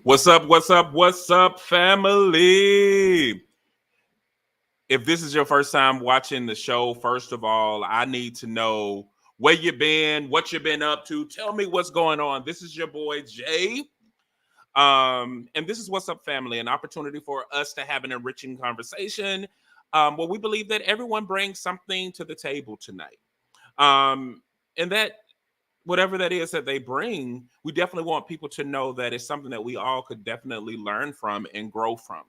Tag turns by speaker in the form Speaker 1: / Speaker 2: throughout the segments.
Speaker 1: What's up? What's up? What's up, family? If this is your first time watching the show, first of all, I need to know where you been, what you been up to. Tell me what's going on. This is your boy Jay. And this is What's Up, Family, an opportunity for us to have an enriching conversation. Where we believe that everyone brings something to the table tonight. And that whatever that is that they bring, we definitely want people to know that it's something that we all could definitely learn from and grow from.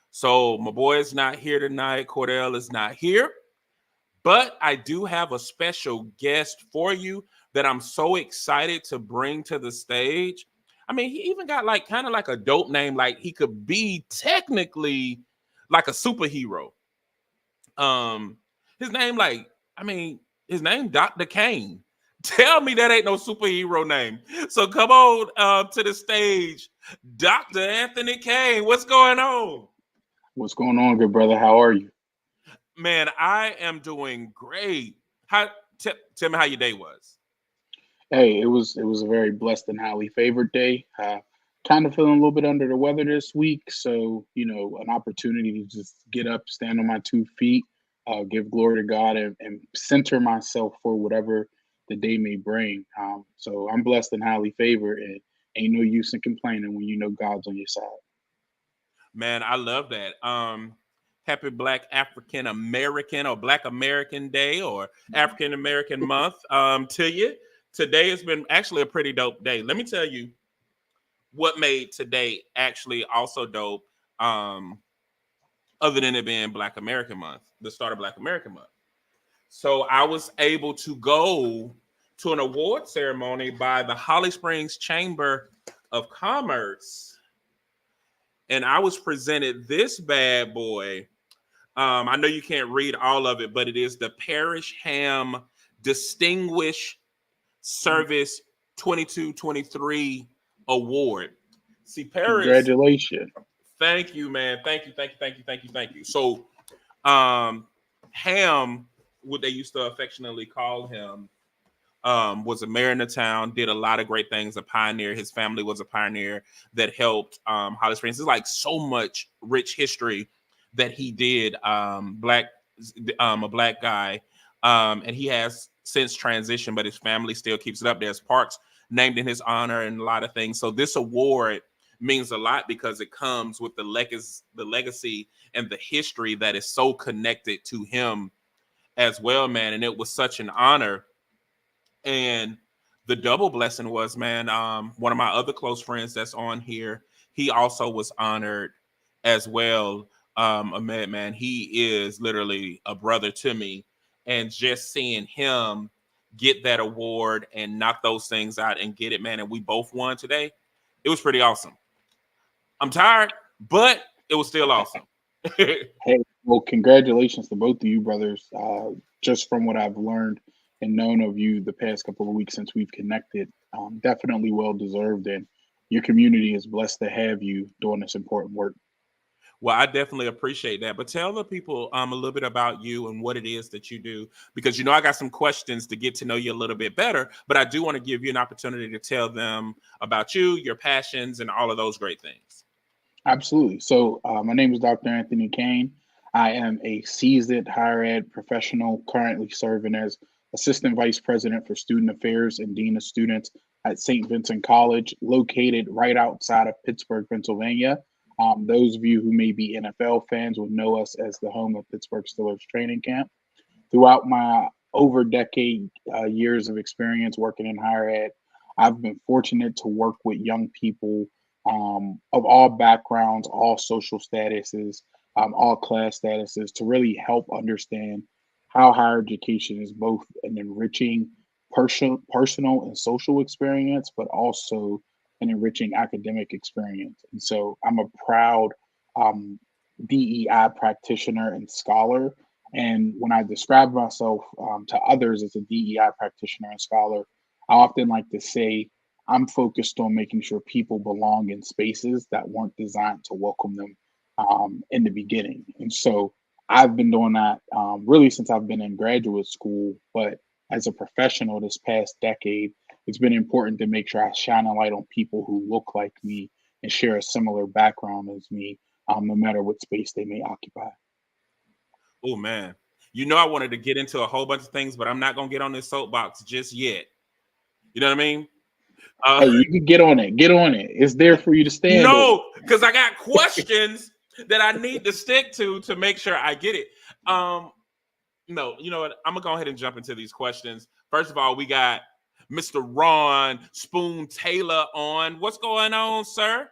Speaker 1: So my boy is not here tonight. Cordell is not here, but I do have a special guest for you that I'm so excited to bring to the stage. I mean, he even got like kind of like a dope name, like he could be technically like a superhero. Um, his name, like, I mean, his name Dr. Kane. Tell me that ain't no superhero name. So come on to the stage, Dr. Anthony Kane. What's going on?
Speaker 2: What's going on, good brother? How are you?
Speaker 1: Man, I am doing great. How tell me how your day was.
Speaker 2: Hey, it was a very blessed and highly favored day. Kind of feeling a little bit under the weather this week, so an opportunity to just get up, stand on my 2 feet, give glory to God, and center myself for whatever the day may bring. So I'm blessed and highly favored, and ain't no use in complaining when you know God's on your side.
Speaker 1: Man, I love that. Happy Black African American or Black American Day or African American Month to you. Today has been actually a pretty dope day. Let me tell you what made today actually also dope, other than it being Black American Month, the start of Black American Month. So I was able to go to an award ceremony by the Holly Springs Chamber of Commerce, and I was presented this bad boy. I know you can't read all of it, but it is the Parish Ham Distinguished Service 22-23 Award. See, Paris,
Speaker 2: Congratulations.
Speaker 1: thank you, man. Thank you, thank you, thank you, thank you, thank you. So, Ham, what they used to affectionately call him, was a mayor in the town, did a lot of great things, a pioneer. His family was a pioneer that helped Holly Springs. There's like so much rich history that he did. A black guy, and he has since transitioned, but his family still keeps it up. There's parks named in his honor and a lot of things. So this award means a lot because it comes with the legacy and the history that is so connected to him as well, man. And it was such an honor. And the double blessing was, man, one of my other close friends that's on here, he also was honored as well. Ahmed, man, he is literally a brother to me. And just seeing him get that award and knock those things out and get it, man, and we both won today, it was pretty awesome. I'm tired, but it was still awesome.
Speaker 2: Hey, well, congratulations to both of you, brothers. Just from what I've learned and known of you the past couple of weeks since we've connected, definitely well deserved. And your community is blessed to have you doing this important work.
Speaker 1: Well, I definitely appreciate that. But tell the people a little bit about you and what it is that you do, because I got some questions to get to know you a little bit better. But I do want to give you an opportunity to tell them about you, your passions, and all of those great things.
Speaker 2: Absolutely. So, my name is Dr. Anthony Kane. I am a seasoned higher ed professional, currently serving as Assistant Vice President for Student Affairs and Dean of Students at St. Vincent College, located right outside of Pittsburgh, Pennsylvania. Those of you who may be NFL fans will know us as the home of Pittsburgh Steelers training camp. Throughout my over decade years of experience working in higher ed, I've been fortunate to work with young people of all backgrounds, all social statuses, all class statuses to really help understand how higher education is both an enriching personal and social experience, but also an enriching academic experience. And so I'm a proud um, DEI practitioner and scholar. And when I describe myself to others as a DEI practitioner and scholar, I often like to say I'm focused on making sure people belong in spaces that weren't designed to welcome them in the beginning. And so I've been doing that really since I've been in graduate school. But as a professional this past decade, it's been important to make sure I shine a light on people who look like me and share a similar background as me, no matter what space they may occupy.
Speaker 1: Oh man. You know I wanted to get into a whole bunch of things, but I'm not gonna get on this soapbox just yet. You know what I mean?
Speaker 2: Hey, you can get on it. Get on it. It's there for you to stand on.
Speaker 1: No, because I got questions that I need to stick to make sure I get it. No, you know what? I'm gonna go ahead and jump into these questions. First of all, we got Mr. Ron Spoon Taylor on. What's going on, sir?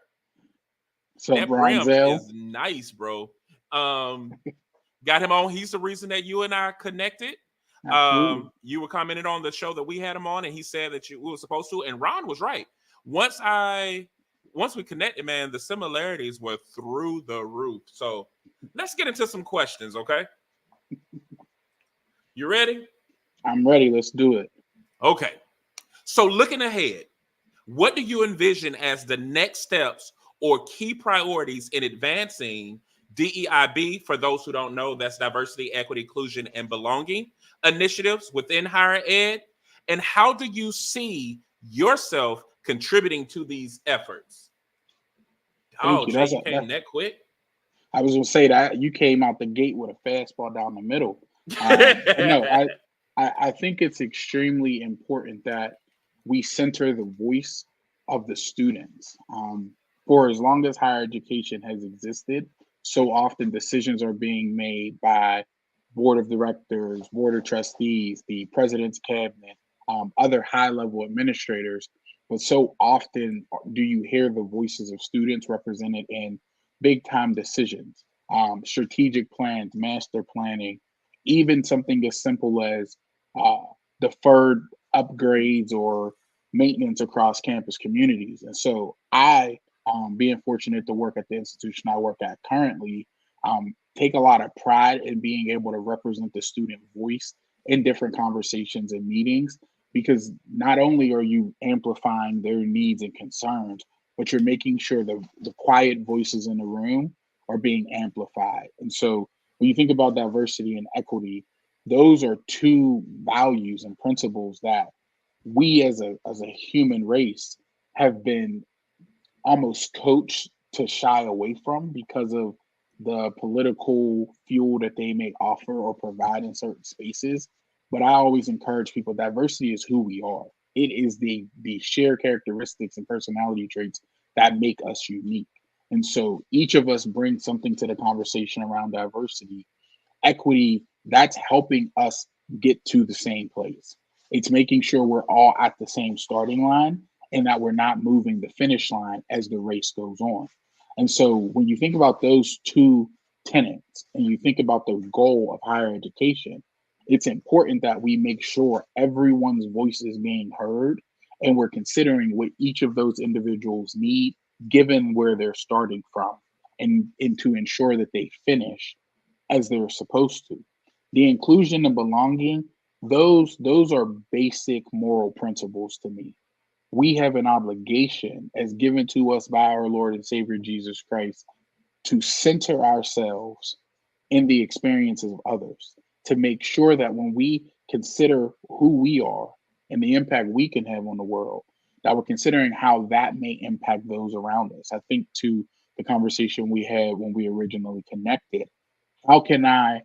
Speaker 2: What's up,
Speaker 1: That brim
Speaker 2: Bronzel?
Speaker 1: is nice, bro. Um, got him on. He's the reason that you and I connected.
Speaker 2: Absolutely.
Speaker 1: You were commenting on the show that we had him on, and he said that we were supposed to. And Ron was right. Once we connected, man, the similarities were through the roof. So let's get into some questions, okay? You ready?
Speaker 2: I'm ready. Let's do it.
Speaker 1: Okay. So looking ahead, what do you envision as the next steps or key priorities in advancing DEIB? For those who don't know, that's diversity, equity, inclusion, and belonging initiatives within higher ed. And how do you see yourself contributing to these efforts?
Speaker 2: Thank
Speaker 1: Oh,
Speaker 2: you.
Speaker 1: Jay, you came that quick.
Speaker 2: I was gonna say that you came out the gate with a fastball down the middle. But no, I think it's extremely important that we center the voice of the students. For as long as higher education has existed, so often decisions are being made by board of directors, board of trustees, the president's cabinet, other high level administrators. But so often do you hear the voices of students represented in big time decisions, strategic plans, master planning, even something as simple as uh, deferred upgrades or maintenance across campus communities. And so being fortunate to work at the institution I work at currently, take a lot of pride in being able to represent the student voice in different conversations and meetings, because not only are you amplifying their needs and concerns, but you're making sure the quiet voices in the room are being amplified. And so when you think about diversity and equity, those are two values and principles that we as a human race have been almost coached to shy away from because of the political fuel that they may offer or provide in certain spaces. But I always encourage people, diversity is who we are. It is the shared characteristics and personality traits that make us unique. And so each of us brings something to the conversation around diversity. Equity, that's helping us get to the same place. It's making sure we're all at the same starting line and that we're not moving the finish line as the race goes on. And so when you think about those two tenets and you think about the goal of higher education, it's important that we make sure everyone's voice is being heard and we're considering what each of those individuals need given where they're starting from, and to ensure that they finish as they're supposed to. The inclusion and belonging, those are basic moral principles to me. We have an obligation as given to us by our Lord and Savior Jesus Christ to center ourselves in the experiences of others, to make sure that when we consider who we are and the impact we can have on the world, that we're considering how that may impact those around us. I think to the conversation we had when we originally connected, how can I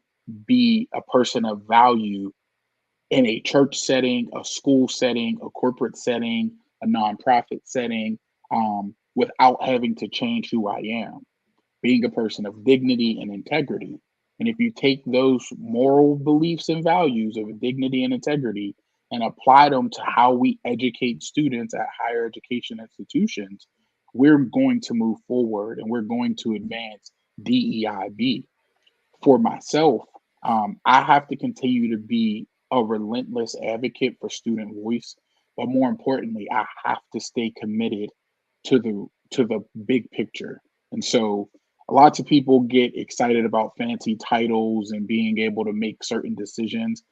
Speaker 2: be a person of value in a church setting, a school setting, a corporate setting, a nonprofit setting, without having to change who I am, being a person of dignity and integrity. And if you take those moral beliefs and values of dignity and integrity and apply them to how we educate students at higher education institutions, we're going to move forward and we're going to advance DEIB. For myself, I have to continue to be a relentless advocate for student voice, but more importantly, I have to stay committed to the big picture. And so, lots of people get excited about fancy titles and being able to make certain decisions.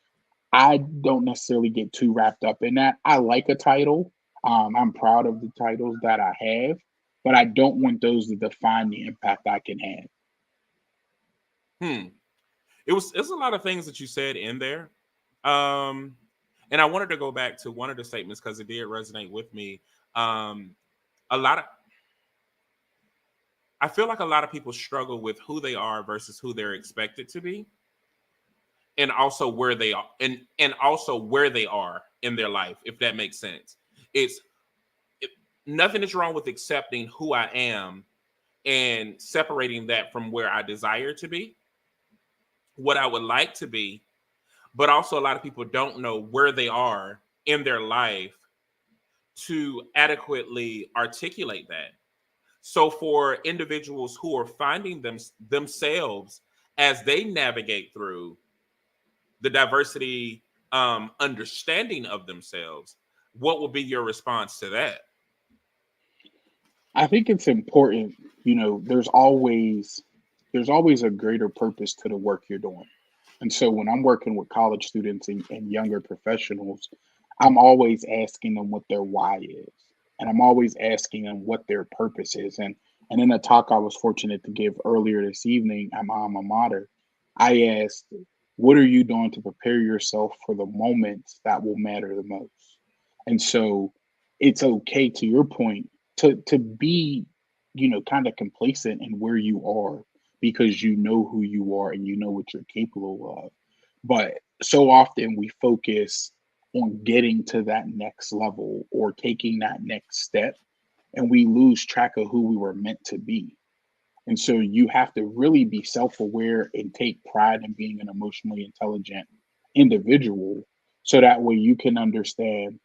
Speaker 2: I don't necessarily get too wrapped up in that. I like a title. I'm proud of the titles that I have, but I don't want those to define the impact I can have.
Speaker 1: Hmm. It's a lot of things that you said in there. Um, and I wanted to go back to one of the statements because it did resonate with me. A lot of I feel like a lot of people struggle with who they are versus who they're expected to be, and also where they are, and also where they are in their life, if that makes sense. It's it, Nothing is wrong with accepting who I am and separating that from where I desire to be, what I would like to be, but also a lot of people don't know where they are in their life to adequately articulate that. So for individuals who are finding themselves as they navigate through the diversity, understanding of themselves, what will be your response to that?
Speaker 2: I think it's important, there's always a greater purpose to the work you're doing. And so when I'm working with college students and younger professionals, I'm always asking them what their why is. And I'm always asking them what their purpose is. And in a talk I was fortunate to give earlier this evening at my alma mater, I asked, what are you doing to prepare yourself for the moments that will matter the most? And so it's okay, to your point, to be, kind of complacent in where you are, because you know who you are and you know what you're capable of. But so often we focus on getting to that next level or taking that next step, and we lose track of who we were meant to be. And so you have to really be self aware and take pride in being an emotionally intelligent individual, so that way you can understand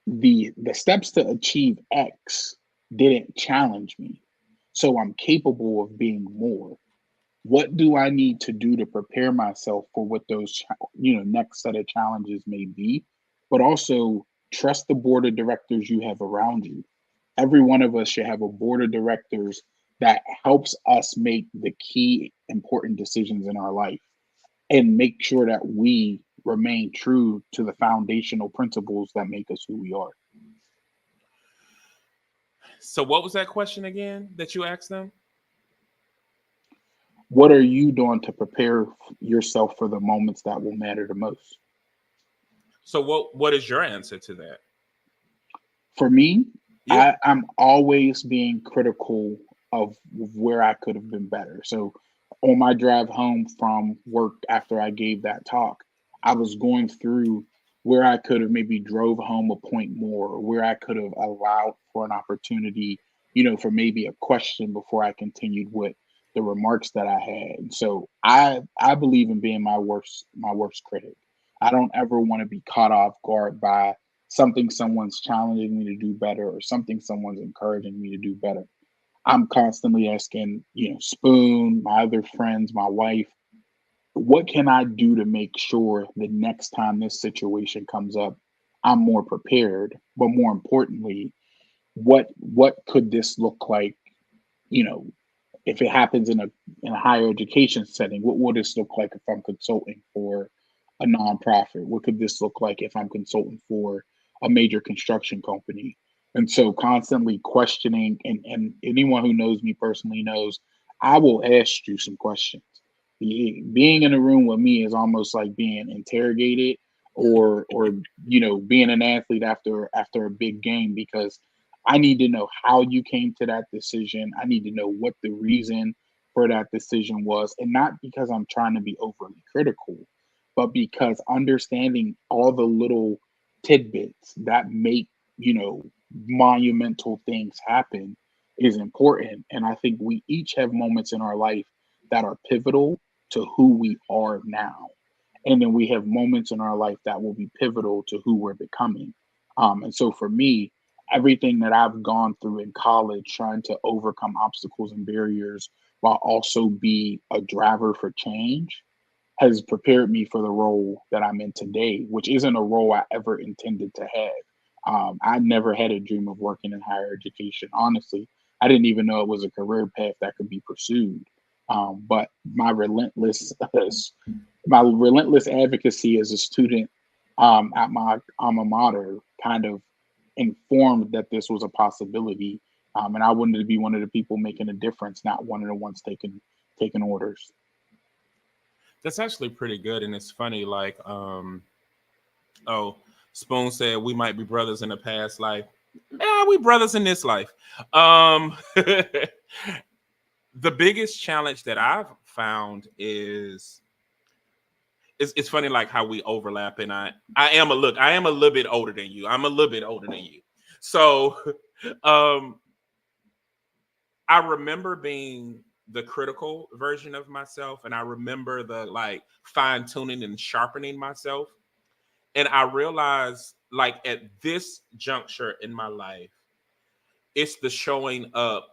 Speaker 2: the steps to achieve X didn't challenge me. So I'm capable of being more. What do I need to do to prepare myself for what those next set of challenges may be? But also trust the board of directors you have around you. Every one of us should have a board of directors that helps us make the key important decisions in our life, and make sure that we remain true to the foundational principles that make us who we are.
Speaker 1: So what was that question again that you asked them?
Speaker 2: What are you doing to prepare yourself for the moments that will matter the most?
Speaker 1: So what is your answer to that?
Speaker 2: For me,
Speaker 1: Yeah.
Speaker 2: I'm always being critical of where I could have been better. So on my drive home from work after I gave that talk, I was going through where I could have maybe drove home a point more, or where I could have allowed for an opportunity, for maybe a question before I continued with the remarks that I had. And so I believe in being my worst critic. I don't ever want to be caught off guard by something someone's challenging me to do better, or something someone's encouraging me to do better. I'm constantly asking, Spoon, my other friends, my wife, what can I do to make sure the next time this situation comes up, I'm more prepared? But more importantly, what could this look like, you know, if it happens in a higher education setting? What would this look like if I'm consulting for a nonprofit? What could this look like if I'm consulting for a major construction company? And so constantly questioning, and anyone who knows me personally knows I will ask you some questions. Being in a room with me is almost like being interrogated, or being an athlete after a big game, because I need to know how you came to that decision. I need to know what the reason for that decision was. And not because I'm trying to be overly critical, but because understanding all the little tidbits that make, you know, monumental things happen is important. And I think we each have moments in our life that are pivotal to who we are now. And then we have moments in our life that will be pivotal to who we're becoming. And so for me, everything that I've gone through in college, trying to overcome obstacles and barriers while also be a driver for change, has prepared me for the role that I'm in today, which isn't a role I ever intended to have. I never had a dream of working in higher education. Honestly, I didn't even know it was a career path that could be pursued. But my relentless advocacy as a student, at my alma mater, kind of informed that this was a possibility. And I wanted to be one of the people making a difference, not one of the ones taking orders.
Speaker 1: That's actually pretty good, and it's funny. Like, oh, Spoon said we might be brothers in a past life. Yeah, we brothers in this life. Um, The biggest challenge that I've found is it's funny like how we overlap, and I am a little bit older than you. I'm a little bit older than you. So um I remember being the critical version of myself, and I remember the like fine tuning and sharpening myself. And I realized like at this juncture in my life, it's the showing up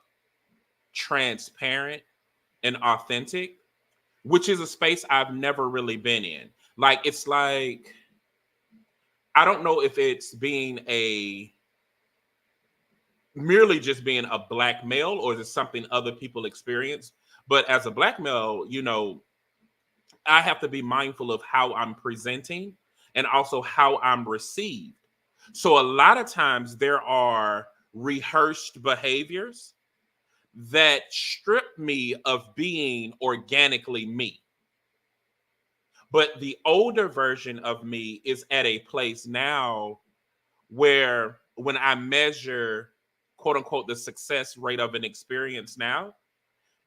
Speaker 1: transparent and authentic, which is a space I've never really been in. Like it's like I don't know if it's being a merely just being a black male or is it something other people experience. But as a black male, I have to be mindful of how I'm presenting and also how I'm received. So a lot of times there are rehearsed behaviors that strip me of being organically me. But the older version of me is at a place now where when I measure quote unquote the success rate of an experience now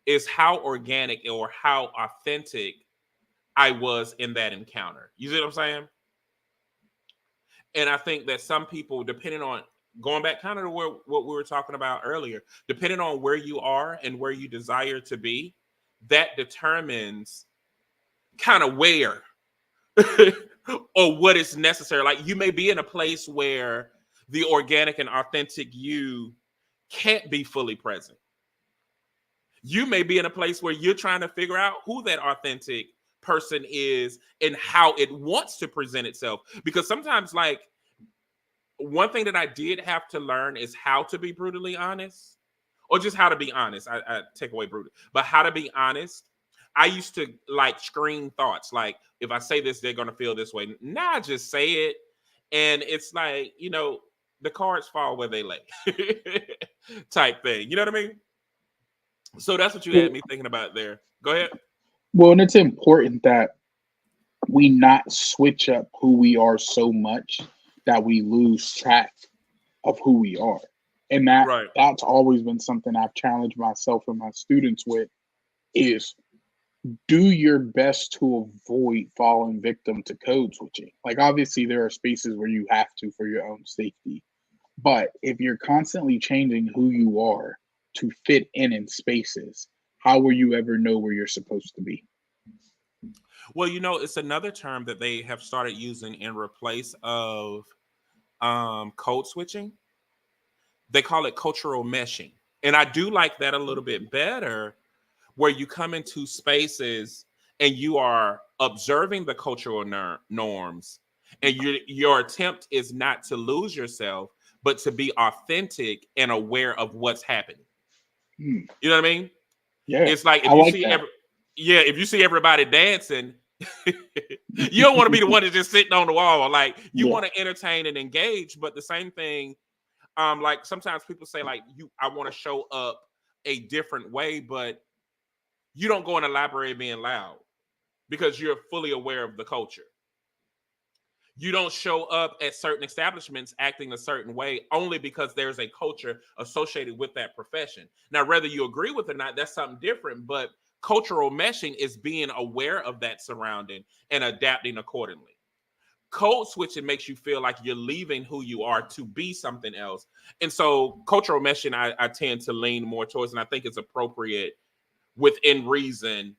Speaker 1: is how organic or how authentic I was in that encounter. You see what I'm saying? And I think that some people, depending on going back kind of to what we were talking about earlier, depending on where you are and where you desire to be, that determines kind of where or what is necessary. Like you may be in a place where the organic and authentic you can't be fully present. You may be in a place where you're trying to figure out who that authentic person is and how it wants to present itself. Because sometimes, like, one thing that I did have to learn is how to be brutally honest, or just how to be honest. I take away brutal, but how to be honest. I used to like screen thoughts, like if I say this, they're gonna feel this way. Now I just say it, and it's like the cards fall where they lay, type thing. You know what I mean? So that's what you had
Speaker 2: Well,
Speaker 1: me thinking about there. Go ahead.
Speaker 2: well, and it's important that we not switch up who we are so much that we lose track of who we are. And
Speaker 1: Right.
Speaker 2: that's always been something I've challenged myself and my students with is do your best to avoid falling victim to code switching. Like obviously there are spaces where you have to for your own safety. But if you're constantly changing who you are to fit in spaces, how will you ever know where you're supposed to be?
Speaker 1: Well, it's another term that they have started using in replace of code switching. They call it cultural meshing. And I do like that a little bit better, where you come into spaces and you are observing the cultural norms, and your attempt is not to lose yourself, but to be authentic and aware of what's happening.
Speaker 2: Hmm.
Speaker 1: You know what I mean?
Speaker 2: Yeah,
Speaker 1: It's like
Speaker 2: I like that.
Speaker 1: if you see everybody dancing, you don't want to be the one that's just sitting on the wall. Like you
Speaker 2: Yeah.
Speaker 1: want to entertain and engage, but the same thing, like sometimes people say, like, I want to show up a different way, but you don't go in the library being loud because you're fully aware of the culture. You don't show up at certain establishments acting a certain way only because there's a culture associated with that profession. Now, whether you agree with it or not, that's something different. But cultural meshing is being aware of that surrounding and adapting accordingly. Code switching makes you feel like you're leaving who you are to be something else. And so cultural meshing, I tend to lean more towards, and I think it's appropriate within reason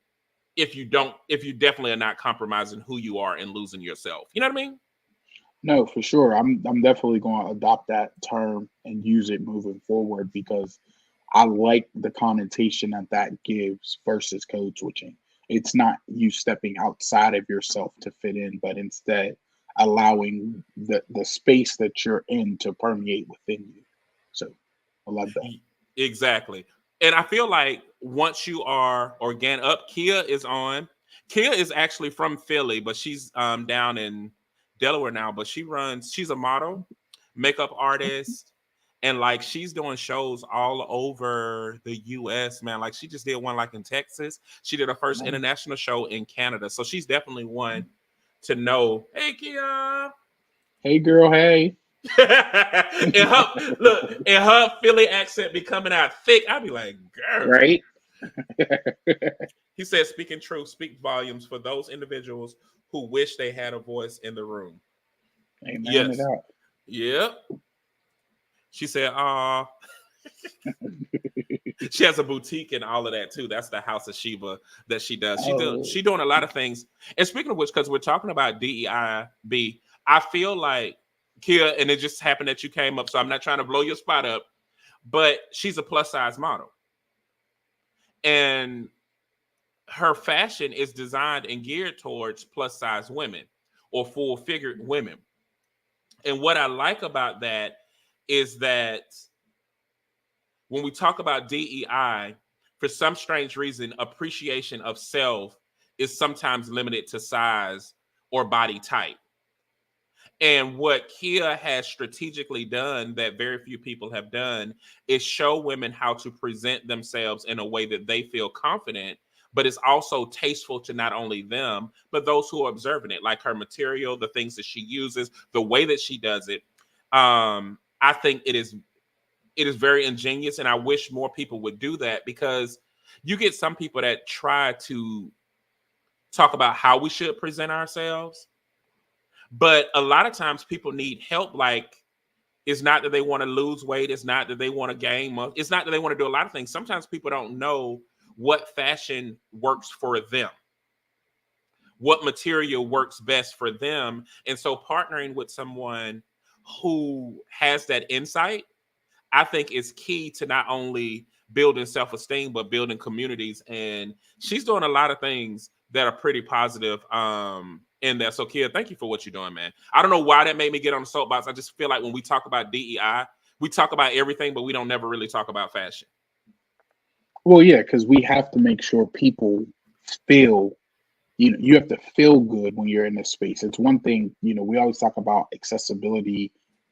Speaker 1: if you definitely are not compromising who you are and losing yourself. You know what I mean?
Speaker 2: No, for sure. I'm definitely going to adopt that term and use it moving forward because I like the connotation that that gives versus code switching. It's not you stepping outside of yourself to fit in, but instead allowing the space that you're in to permeate within you. So I love that.
Speaker 1: Exactly. And I feel like once you are organic up, Kia is on. Kia is actually from Philly, but she's down in Delaware now. But she's a model, makeup artist, and like she's doing shows all over the US, man. Like she just did one like in Texas. She did her first
Speaker 2: Nice.
Speaker 1: international show in Canada. So she's definitely one to know. Hey Kia.
Speaker 2: Hey girl, hey.
Speaker 1: And her Philly accent be coming out thick. I'd be like, girl.
Speaker 2: Right?
Speaker 1: He said, speaking truth, speak volumes for those individuals who wish they had a voice in the room.
Speaker 2: Amen to
Speaker 1: Yes.
Speaker 2: that.
Speaker 1: Yep. She said, she has a boutique and all of that too. That's the House of Shiva that she does.
Speaker 2: Oh,
Speaker 1: She doing a lot of things. And speaking of which, because we're talking about DEIB, I feel like Kia, and it just happened that you came up, so I'm not trying to blow your spot up, but she's a plus size model. And her fashion is designed and geared towards plus size women or full figured women. And what I like about that is that when we talk about DEI, for some strange reason, appreciation of self is sometimes limited to size or body type. And what Kia has strategically done that very few people have done is show women how to present themselves in a way that they feel confident, but it's also tasteful to not only them, but those who are observing it, like her material, the things that she uses, the way that she does it. I think it is very ingenious, and I wish more people would do that, because you get some people that try to talk about how we should present ourselves, but a lot of times people need help. Like, it's not that they want to lose weight, it's not that they want to gain muscle, it's not that they want to do a lot of things. Sometimes people don't know what fashion works for them, what material works best for them, and so partnering with someone who has that insight, I think, is key to not only building self-esteem, but building communities. And she's doing a lot of things that are pretty positive in there. So Kia, thank you for what you're doing, man. I don't know why that made me get on the soapbox. I just feel like when we talk about DEI, we talk about everything, but we don't never really talk about fashion.
Speaker 2: well, yeah, because we have to make sure people feel, you have to feel good when you're in this space. It's one thing, we always talk about accessibility,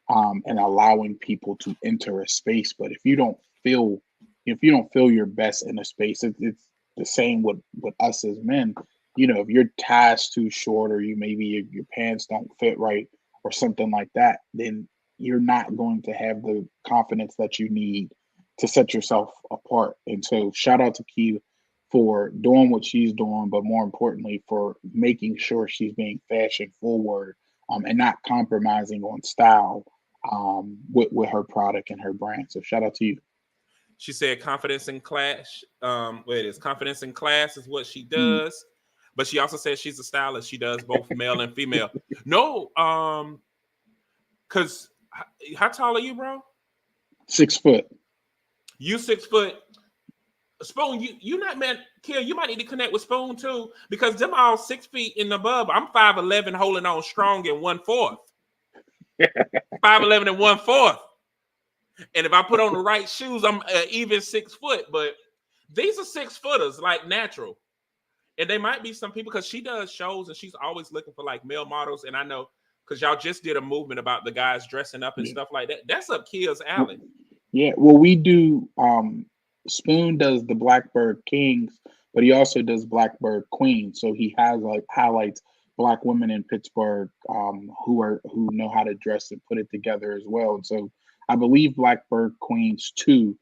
Speaker 2: and allowing people to enter a space, but if you don't feel your best in a space, it's the same with us as men. If your tie's too short, or maybe your pants don't fit right, or something like that, then you're not going to have the confidence that you need to set yourself apart. And so shout out to Key for doing what she's doing, but more importantly, for making sure she's being fashion forward, and not compromising on style, with her product and her brand. So shout out to you.
Speaker 1: She said confidence in class. Wait, it is confidence in class is what she
Speaker 2: Mm,
Speaker 1: does. But she also says she's a stylist. She does both male and female. No, because how tall are you, bro?
Speaker 2: 6 foot.
Speaker 1: You 6 foot. Spoon, you not, man, Kill, you might need to connect with Spoon too, because them all 6 feet and above. I'm 5'11", holding on strong in 1/4. 5'11" and 1/4. And if I put on the right shoes, I'm even 6 foot. But these are 6 footers, like natural. And they might be some people, because she does shows and she's always looking for like male models. And I know because y'all just did a movement about the guys dressing up and
Speaker 2: Yeah.
Speaker 1: stuff like that. That's up Kia's alley.
Speaker 2: Yeah. Well, we do. Spoon does the Blackbird Kings, but he also does Blackbird Queens. So he has like highlights black women in Pittsburgh, who know how to dress and put it together as well. And so I believe Blackbird Queens 2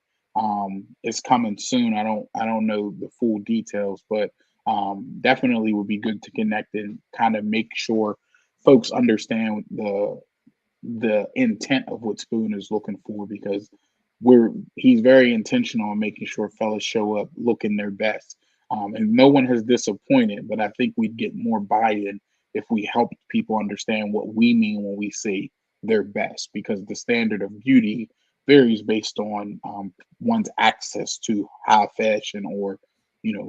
Speaker 2: is coming soon. I don't know the full details, but definitely would be good to connect and kind of make sure folks understand the intent of what Spoon is looking for, because he's very intentional in making sure fellas show up looking their best. And no one has disappointed, but I think we'd get more buy-in if we helped people understand what we mean when we say their best, because the standard of beauty varies based on one's access to high fashion, or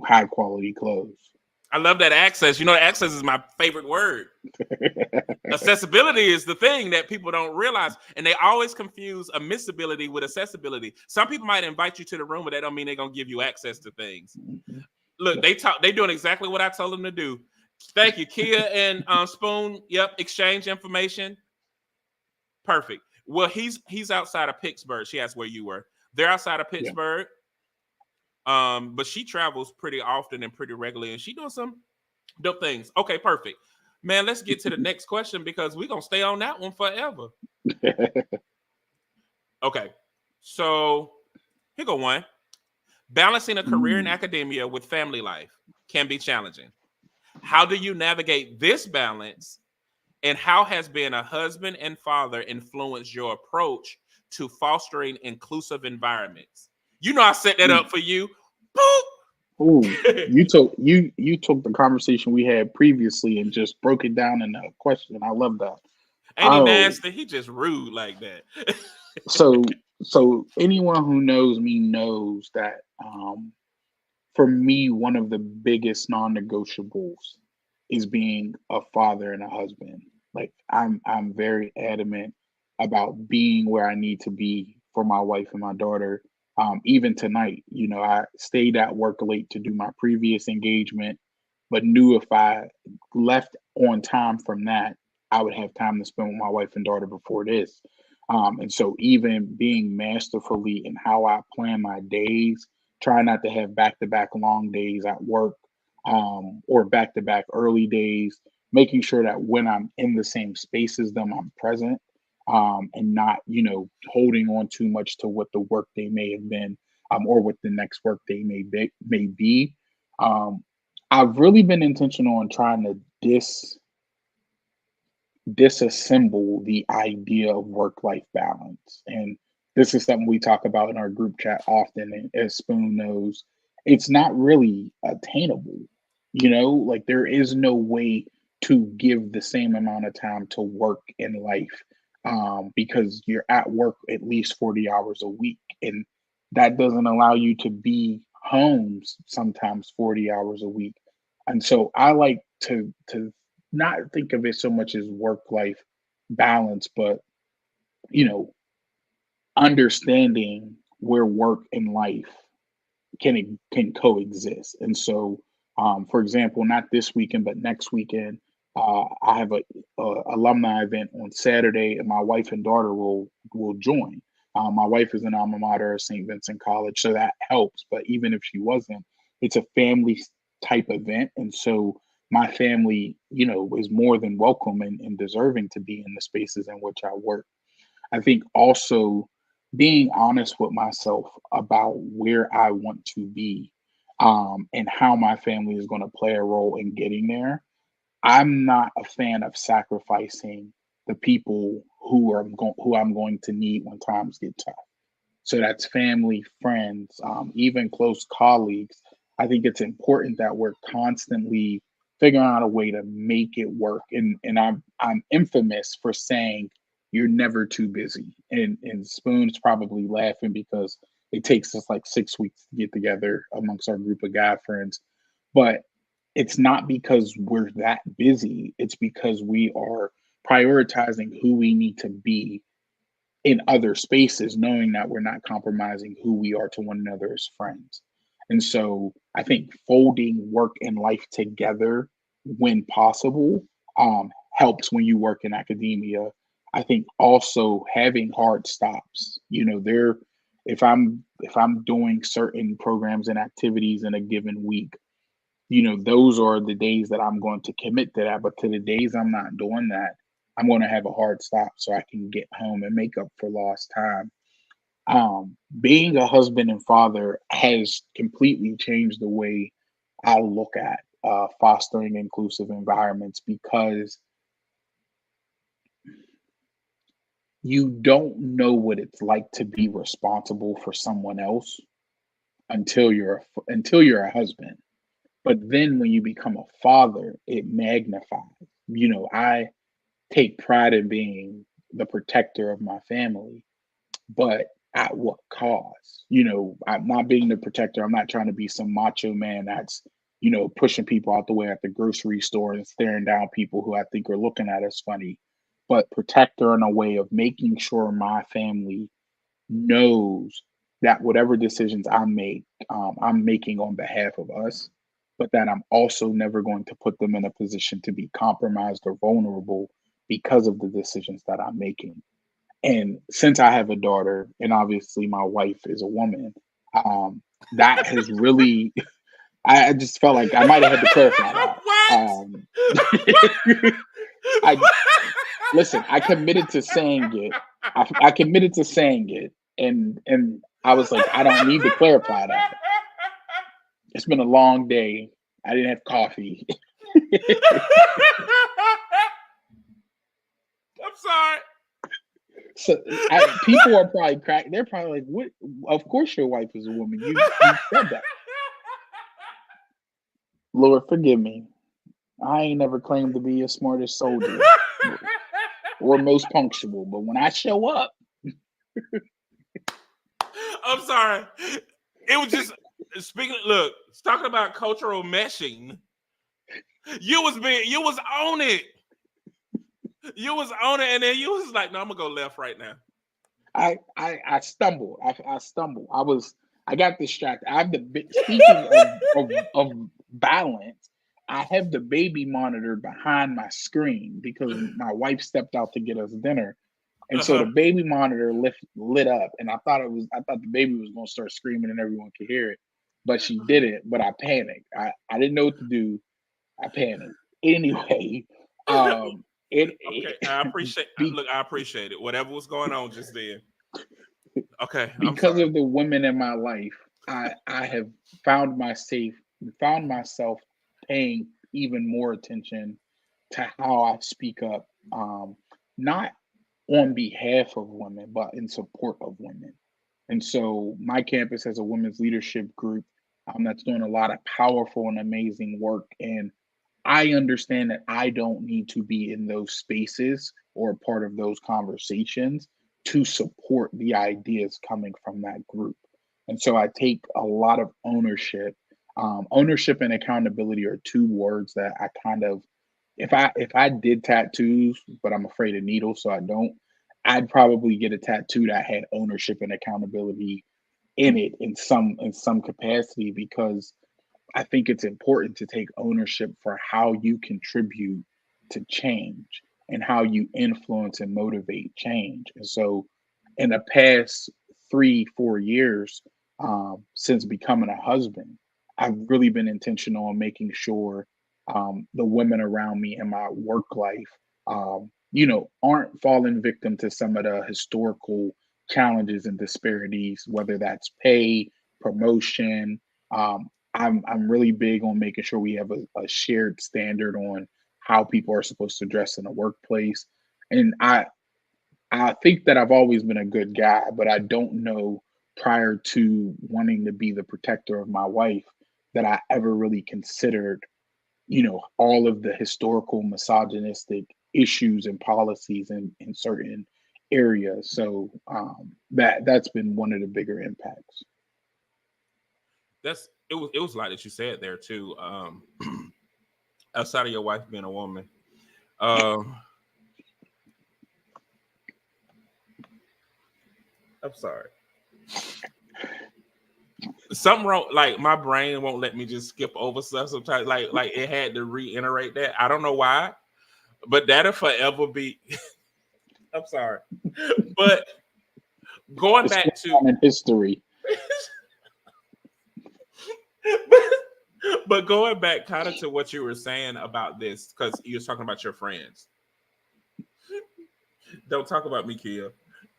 Speaker 2: high quality clothes.
Speaker 1: I love that access. You know, access is my favorite word. Accessibility is the thing that people don't realize, and they always confuse admissibility with accessibility. Some people might invite you to the room, but that don't mean they're gonna give you access to things. Look, they doing exactly what I told them to do. Thank you, Kia and Spoon. Yep, exchange information. Perfect. Well, he's outside of Pittsburgh. She asked where you were. They're outside of
Speaker 2: Yeah.
Speaker 1: Pittsburgh. But she travels pretty often and pretty regularly, and she doing some dope things. Okay, perfect. Man, let's get to the next question, because we're gonna stay on that one forever. Okay. So here go one. Balancing a career in
Speaker 2: Mm,
Speaker 1: academia with family life can be challenging. How do you navigate this balance? And how has being a husband and father influenced your approach to fostering inclusive environments? You know, I set that
Speaker 2: mm.
Speaker 1: up for you.
Speaker 2: Ooh,
Speaker 1: Boop.
Speaker 2: you took the conversation we had previously and just broke it down in a question. I love that.
Speaker 1: Ain't he
Speaker 2: Oh,
Speaker 1: nasty? He just rude like that.
Speaker 2: so so anyone who knows me knows that for me, one of the biggest non-negotiables is being a father and a husband. Like I'm very adamant about being where I need to be for my wife and my daughter. Even tonight, I stayed at work late to do my previous engagement, but knew if I left on time from that, I would have time to spend with my wife and daughter before this. And so, even being masterfully in how I plan my days, try not to have back to back long days at work, or back to back early days, making sure that when I'm in the same space as them, I'm present, and not, holding on too much to what the work day may have been, or what the next work day may be. Um, I've really been intentional on trying to disassemble the idea of work life balance. And this is something we talk about in our group chat often. And as Spoon knows, it's not really attainable. Like there is no way to give the same amount of time to work in life, because you're at work at least 40 hours a week. And that doesn't allow you to be home sometimes 40 hours a week. And so I like to not think of it so much as work life balance, but you know, understanding where work and life can coexist. And so, for example, not this weekend, but next weekend, I have a alumni event on Saturday, and my wife and daughter will join. My wife is an alma mater at St. Vincent College, so that helps. But even if she wasn't, it's a family type event, and so my family, is more than welcome and deserving to be in the spaces in which I work. I think also being honest with myself about where I want to be, and how my family is going to play a role in getting there. I'm not a fan of sacrificing the people who I'm going to need when times get tough. So that's family, friends, even close colleagues. I think it's important that we're constantly figuring out a way to make it work. And I'm infamous for saying you're never too busy. And Spoon's probably laughing because it takes us like 6 weeks to get together amongst our group of guy friends. But it's not because we're that busy. It's because we are prioritizing who we need to be in other spaces, knowing that we're not compromising who we are to one another as friends. And so I think folding work and life together when possible, helps when you work in academia. I think also having hard stops. If I'm doing certain programs and activities in a given week, those are the days that I'm going to commit to that. But to the days I'm not doing that, I'm going to have a hard stop so I can get home and make up for lost time. Being a husband and father has completely changed the way I look at fostering inclusive environments, because you don't know what it's like to be responsible for someone else until you're a husband. But then when you become a father, it magnifies. I take pride in being the protector of my family, but at what cost? I'm not being the protector. I'm not trying to be some macho man that's, pushing people out the way at the grocery store and staring down people who I think are looking at us funny, but protector in a way of making sure my family knows that whatever decisions I make, I'm making on behalf of us, but that I'm also never going to put them in a position to be compromised or vulnerable because of the decisions that I'm making. And since I have a daughter, and obviously my wife is a woman, that has really, I just felt like I might have had to clarify that.
Speaker 1: What?
Speaker 2: Um, I listen. I committed to saying it. I committed to saying it, and I was like, I don't need to clarify that. It's been a long day. I didn't have coffee.
Speaker 1: I'm sorry.
Speaker 2: So people are probably cracking. They're probably like, "What? Of course, your wife is a woman. You said that." Lord, forgive me. I ain't never claimed to be your smartest soldier or most punctual, but when I show up,
Speaker 1: I'm sorry. It was just speaking. Look, talking about cultural meshing. You was on it. You was on it, and then you was like, "No, I'm gonna go left right now."
Speaker 2: I stumbled. I stumbled. I got distracted. I have speaking of balance. I have the baby monitor behind my screen because my wife stepped out to get us dinner. And so the baby monitor lit up, and I thought the baby was gonna start screaming and everyone could hear it, but she didn't. But I panicked. I didn't know what to do. I panicked. Anyway, it,
Speaker 1: Okay,
Speaker 2: it
Speaker 1: I appreciate.
Speaker 2: be,
Speaker 1: Look, I appreciate it. Whatever was going on just then. Okay, I'm
Speaker 2: because
Speaker 1: sorry.
Speaker 2: of the women in my life, I have found myself paying even more attention to how I speak up, not on behalf of women, but in support of women. And so my campus has a women's leadership group that's doing a lot of powerful and amazing work. And I understand that I don't need to be in those spaces or part of those conversations to support the ideas coming from that group. And so I take a lot of ownership. Ownership and accountability are two words that I kind of, if I did tattoos, but I'm afraid of needles, so I don't. I'd probably get a tattoo that had ownership and accountability in it in some capacity, because I think it's important to take ownership for how you contribute to change and how you influence and motivate change. And so, in the past 3, 4 years, since becoming a husband, I've really been intentional on making sure the women around me in my work life, aren't falling victim to some of the historical challenges and disparities, whether that's pay, promotion. I'm really big on making sure we have a shared standard on how people are supposed to dress in the workplace. And I think that I've always been a good guy, but I don't know, prior to wanting to be the protector of my wife, that I ever really considered, all of the historical misogynistic issues and policies in certain areas. So that's been one of the bigger impacts.
Speaker 1: It was a lot that you said there too. Outside of your wife being a woman, um, I'm sorry. Something wrong. Like my brain won't let me just skip over stuff sometimes. Like it had to reiterate that. I don't know why, but that'll forever be. I'm sorry, but going
Speaker 2: It's
Speaker 1: back
Speaker 2: going
Speaker 1: to
Speaker 2: on in history.
Speaker 1: but going back kind of to what you were saying about this, because you was talking about your friends. Don't talk about me, Kia.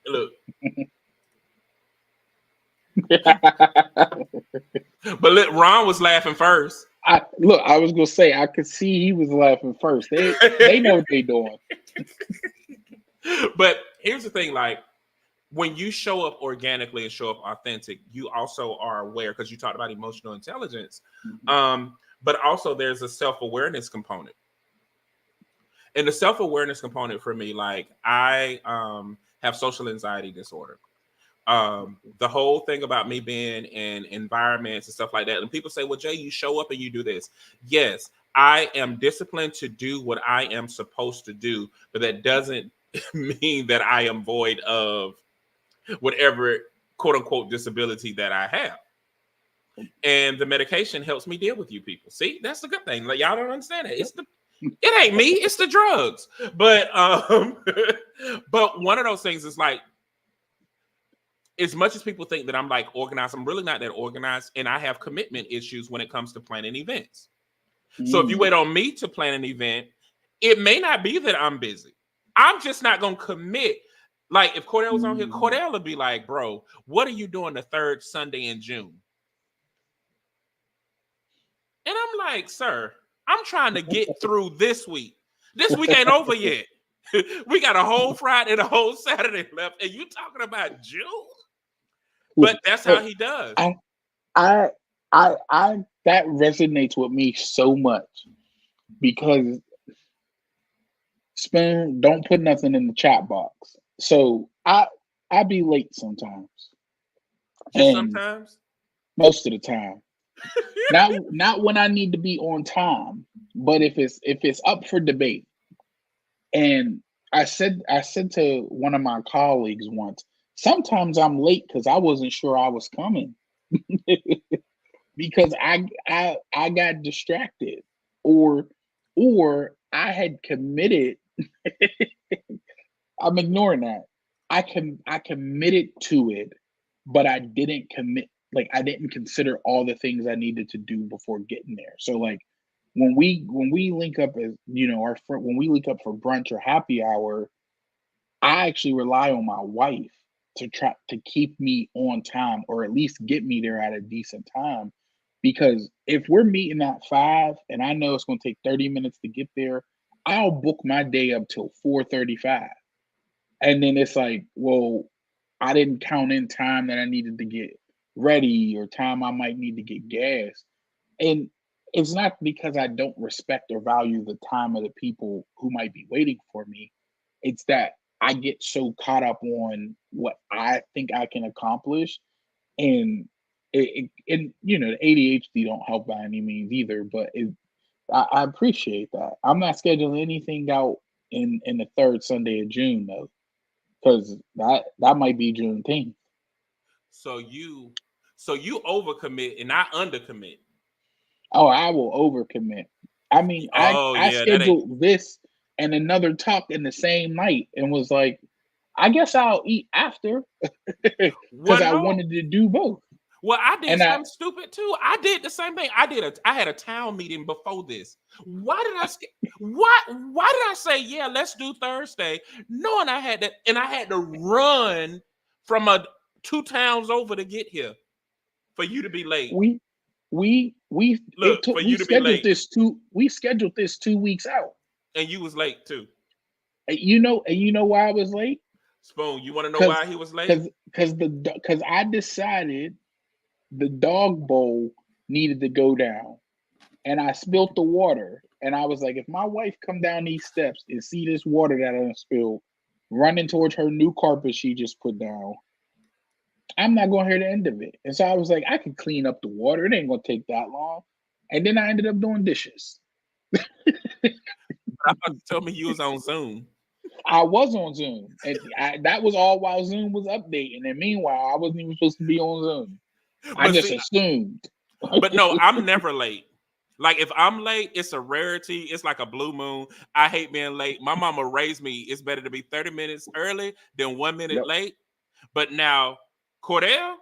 Speaker 1: Look, but look, Ron was laughing first.
Speaker 2: I was gonna say I could see he was laughing first. They know what they doing.
Speaker 1: But here's the thing, like when you show up organically and show up authentic, you also are aware, because you talked about emotional intelligence.
Speaker 2: Mhm.
Speaker 1: But also there's a self-awareness component. And the self-awareness component for me, like I have social anxiety disorder. The whole thing about me being in environments and stuff like that, and people say, well, Jay, you show up and you do this. Yes, I am disciplined to do what I am supposed to do, but that doesn't mean that I am void of whatever quote unquote disability that I have. And the medication helps me deal with you people. See, that's the good thing. Like y'all don't understand it. It ain't me, it's the drugs. But but one of those things is like, as much as people think that I'm like organized, I'm really not that organized, and I have commitment issues when it comes to planning events. So if you
Speaker 2: Mm.
Speaker 1: wait on me to plan an event, it may not be that I'm busy. I'm just not gonna commit. Like if Cordell was on here,
Speaker 2: Mm.
Speaker 1: Cordell would be like, bro, what are you doing the third Sunday in June? And I'm like, sir, I'm trying to get through this week. This week ain't over yet. We got a whole Friday and a whole Saturday left, and you talking about June? But that's how he does.
Speaker 2: I that resonates with me so much because Spoon, don't put nothing in the chat box. So I be late sometimes,
Speaker 1: Just
Speaker 2: and
Speaker 1: sometimes.
Speaker 2: most of the time, not when I need to be on time, but if it's up for debate. And I said to one of my colleagues once, sometimes I'm late because I wasn't sure I was coming because I got distracted or I had committed. I'm ignoring that. I committed to it, but I didn't commit. Like I didn't consider all the things I needed to do before getting there. So like when we link up as our friend when we link up for brunch or happy hour, I actually rely on my wife to try to keep me on time or at least get me there at a decent time. Because if we're meeting at 5 and I know it's going to take 30 minutes to get there, I'll book my day up till 4:35. And then it's like, well, I didn't count in time that I needed to get ready or time I might need to get gas. And it's not because I don't respect or value the time of the people who might be waiting for me. It's that I get so caught up on what I think I can accomplish. And the ADHD don't help by any means either, but I appreciate that. I'm not scheduling anything out in the third Sunday of June though, because that might be Juneteenth.
Speaker 1: So you overcommit and I undercommit.
Speaker 2: Oh, I will overcommit. I mean,
Speaker 1: Oh
Speaker 2: I
Speaker 1: yeah, that ain't
Speaker 2: scheduled this and another talk in the same night and was like, I guess I'll eat after because
Speaker 1: well
Speaker 2: I
Speaker 1: no.
Speaker 2: wanted to do both.
Speaker 1: Well, I did
Speaker 2: And
Speaker 1: something stupid too. I did the same thing. I had a town meeting before this. Why did I why did I say yeah, let's do Thursday, knowing I had to run from 2 towns over to get here for you to be late.
Speaker 2: we we it
Speaker 1: Look,
Speaker 2: took
Speaker 1: for you to be late,
Speaker 2: we scheduled this 2 weeks out.
Speaker 1: and you was late too.
Speaker 2: And you know why I was late?
Speaker 1: Spoon, you want to know
Speaker 2: Because
Speaker 1: why he was late?
Speaker 2: because I decided the dog bowl needed to go down, and I spilt the water. And I was like, if my wife come down these steps and see this water that I spilled running towards her new carpet she just put down, I'm not going to hear the end of it. And so I was like, I can clean up the water. It ain't going to take that long. And then I ended up doing dishes.
Speaker 1: I thought you told me you was on Zoom.
Speaker 2: I was on Zoom, and that was all while Zoom was updating. And meanwhile, I wasn't even supposed to be on Zoom. I
Speaker 1: But
Speaker 2: just
Speaker 1: see,
Speaker 2: assumed.
Speaker 1: but no, I'm never late. Like if I'm late, it's a rarity. It's like a blue moon. I hate being late. My mama raised me. It's better to be 30 minutes early than 1 minute
Speaker 2: Yep.
Speaker 1: late. But now Cordell,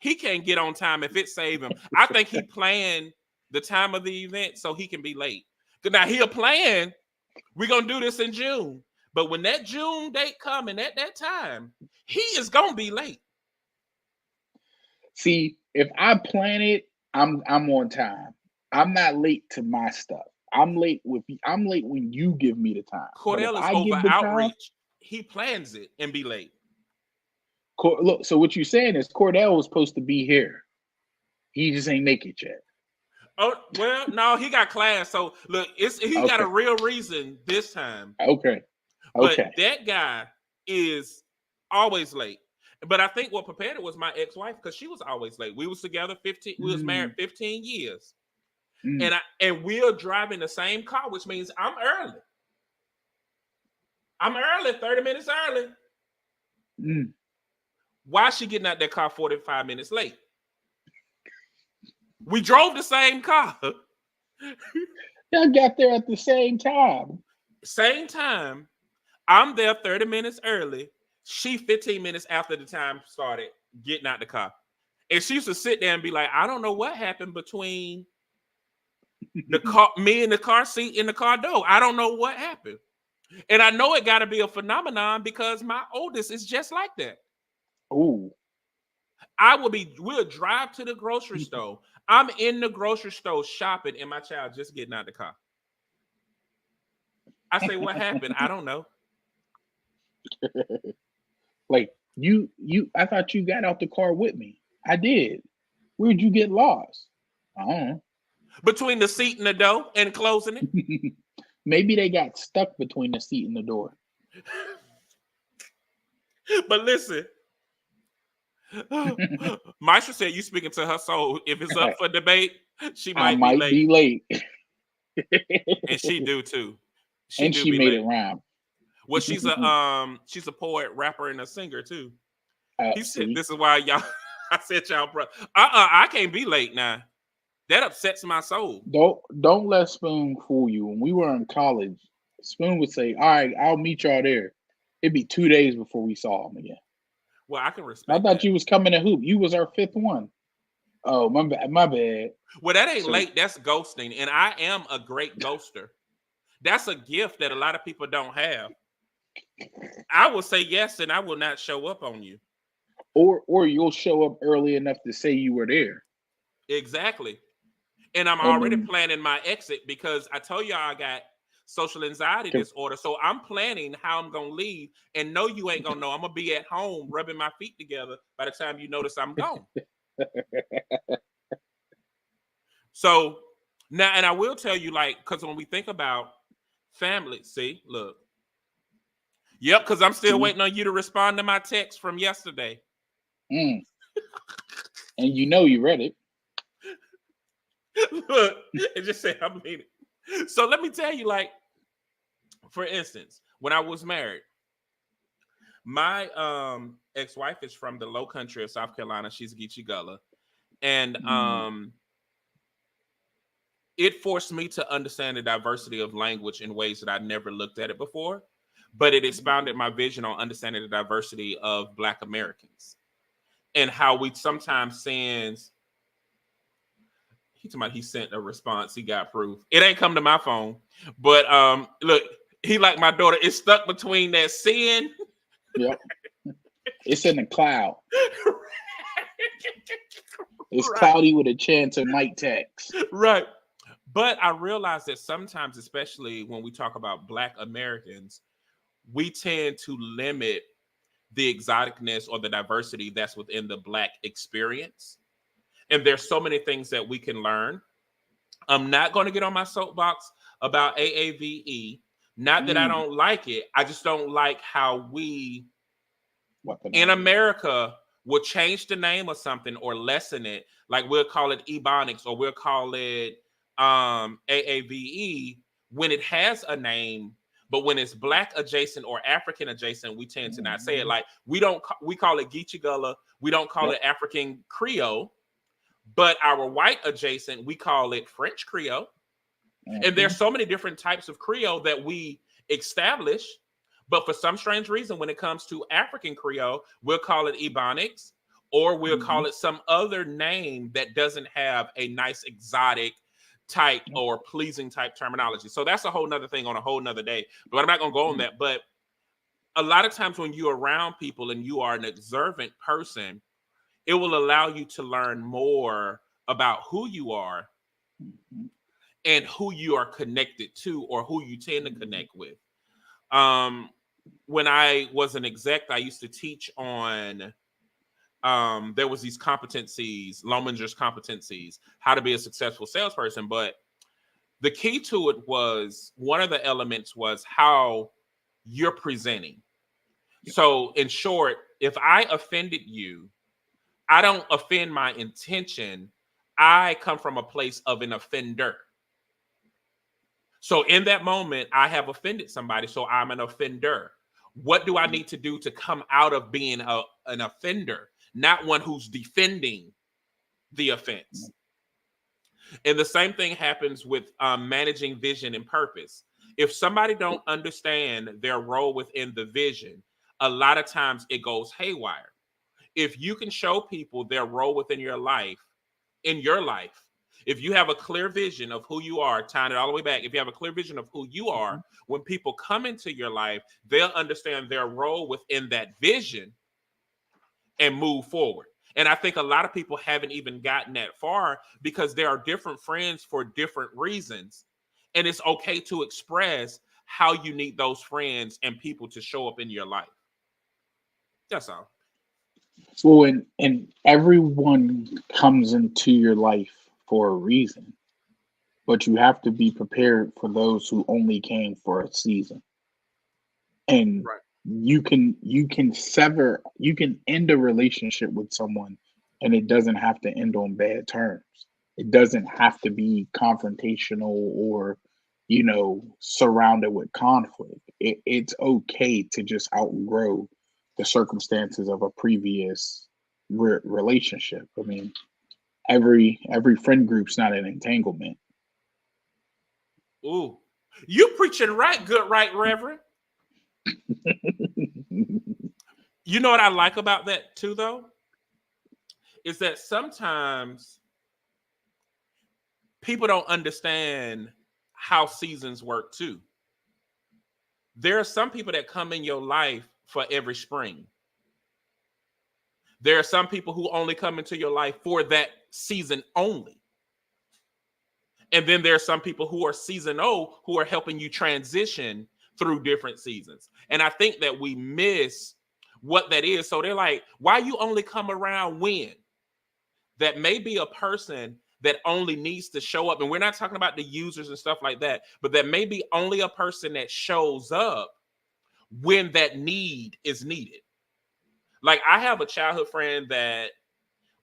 Speaker 1: he can't get on time if it save him. I think he planned the time of the event so he can be late. Now he'll plan, we're gonna do this in June. But when that June date coming at that time, he is gonna be late.
Speaker 2: See, if I plan it, I'm on time. I'm not late to my stuff. I'm late when you give me the time. But if
Speaker 1: Cordell is
Speaker 2: I
Speaker 1: over
Speaker 2: give the time,
Speaker 1: outreach. He plans it and be late.
Speaker 2: Look. So what you're saying is Cordell was supposed to be here. He just ain't make it yet.
Speaker 1: Oh well, no, he got class. So look, he got a
Speaker 2: Okay.
Speaker 1: real reason this time.
Speaker 2: Okay.
Speaker 1: But
Speaker 2: Okay.
Speaker 1: that guy is always late. But I think what prepared it was my ex-wife because she was always late. We was together 15. We was married
Speaker 2: Mm,
Speaker 1: 15 years,
Speaker 2: mm,
Speaker 1: and we're driving the same car, which means I'm early. I'm early, 30 minutes early.
Speaker 2: mm.
Speaker 1: Why is she getting out that car 45 minutes late? We drove the same car.
Speaker 2: Y'all got there at the same time.
Speaker 1: Same time. I'm there 30 minutes early. She 15 minutes after the time started getting out the car. And she used to sit there and be like, I don't know what happened between the car, me in the car seat in the car door. I don't know what happened. And I know it got to be a phenomenon because my oldest is just like that.
Speaker 2: Ooh.
Speaker 1: We'll drive to the grocery store. I'm in the grocery store shopping and my child just getting out the car. I say, what happened? I don't know.
Speaker 2: Like I thought you got out the car with me. I did. Where'd you get lost? I don't
Speaker 1: Between the seat and the door and closing it.
Speaker 2: know. Maybe they got stuck between the seat and the door.
Speaker 1: But listen, Maisha said you speaking to her soul. If it's up for debate, she
Speaker 2: I
Speaker 1: might be
Speaker 2: might
Speaker 1: late.
Speaker 2: be late.
Speaker 1: And she do too.
Speaker 2: And
Speaker 1: do
Speaker 2: she
Speaker 1: be
Speaker 2: made
Speaker 1: late.
Speaker 2: it rhyme.
Speaker 1: Well, she's a poet, rapper, and a singer too. He said, "This is why y'all." I said, "Y'all, bro, I can't be late now. That upsets my soul."
Speaker 2: Don't let Spoon fool you. When we were in college, Spoon would say, "All right, I'll meet y'all there." It'd be 2 days before we saw him again.
Speaker 1: Well, I can
Speaker 2: I
Speaker 1: respect
Speaker 2: thought
Speaker 1: that.
Speaker 2: you was coming to hoop. You was our fifth one. Oh, my bad. My bad.
Speaker 1: Well, that ain't
Speaker 2: So-
Speaker 1: late. That's ghosting, and I am a great ghoster. That's a gift that a lot of people don't have. I will say yes, and I will not show up on you.
Speaker 2: Or you'll show up early enough to say you were there.
Speaker 1: Exactly. And I'm
Speaker 2: And
Speaker 1: already
Speaker 2: then-
Speaker 1: planning my exit because I told y'all I got social anxiety
Speaker 2: Okay.
Speaker 1: disorder. So I'm planning how I'm going to leave. And no, you ain't going to know. I'm going to be at home rubbing my feet together by the time you notice I'm gone. So now, and I will tell you, like, because when we think about family, see, look. Yep, because I'm still waiting on you to respond to my text from yesterday.
Speaker 2: And you know you read it.
Speaker 1: Look, it just said I'm leaving. So let me tell you, like, for instance, when I was married, my ex-wife is from the low country of South Carolina. She's Geechee Gullah. And it forced me to understand the diversity of language in ways that I never looked at it before. But it expounded my vision on understanding the diversity of Black Americans and how we sometimes send. He sent a response. He got proof. It ain't come to my phone, but look, he like my daughter. It's stuck between that sin.
Speaker 2: Yep. It's in the cloud. It's
Speaker 1: Right.
Speaker 2: cloudy with a chance of night text.
Speaker 1: Right. But I realize that sometimes, especially when we talk about Black Americans, we tend to limit the exoticness or the diversity that's within the Black experience. And there's so many things that we can learn. I'm not going to get on my soapbox about AAVE. Not that I don't like it. I just don't like how we in America will change the name of something or lessen it. Like we'll call it Ebonics or we'll call it AAVE when it has a name. But when it's Black adjacent or African adjacent, we tend to not say it. Like we call it Geechee Gullah. We don't call it African Creole. But our white adjacent, we call it French Creole. And there's so many different types of Creole that we establish. But for some strange reason, when it comes to African Creole, we'll call it Ebonics or we'll call it some other name that doesn't have a nice exotic type or pleasing type terminology. So that's a whole nother thing on a whole nother day. But I'm not going to go on that. But a lot of times when you're around people and you are an observant person, it will allow you to learn more about who you are and who you are connected to or who you tend to connect with. When I was an exec, I used to teach on, there was these competencies, Lominger's competencies, how to be a successful salesperson. But the key to it was, one of the elements was how you're presenting. So in short, if I offended you, I don't offend my intention. I come from a place of an offender. So in that moment, I have offended somebody. So I'm an offender. What do I need to do to come out of being an offender, not one who's defending the offense? And the same thing happens with managing vision and purpose. If somebody don't understand their role within the vision, a lot of times it goes haywire. If you can show people their role within your life, if you have a clear vision of who you are, tying it all the way back, if you have a clear vision of who you are, when people come into your life, they'll understand their role within that vision and move forward. And I think a lot of people haven't even gotten that far because there are different friends for different reasons. And it's okay to express how you need those friends and people to show up in your life. That's all.
Speaker 2: Well, and everyone comes into your life for a reason, but you have to be prepared for those who only came for a season. And
Speaker 1: Right.
Speaker 2: you can end a relationship with someone, and it doesn't have to end on bad terms. It doesn't have to be confrontational or surrounded with conflict. It's okay to just outgrow the circumstances of a previous relationship. I mean, every friend group's not an entanglement.
Speaker 1: Ooh. You preaching right, good, right, Reverend. You know what I like about that too, though? Is that sometimes people don't understand how seasons work too. There are some people that come in your life for every spring. There are some people who only come into your life for that season only. And then there are some people who are season O who are helping you transition through different seasons. And I think that we miss what that is. So they're like, why you only come around when? That may be a person that only needs to show up. And we're not talking about the users and stuff like that, but that may be only a person that shows up when that need is needed. Like I have a childhood friend that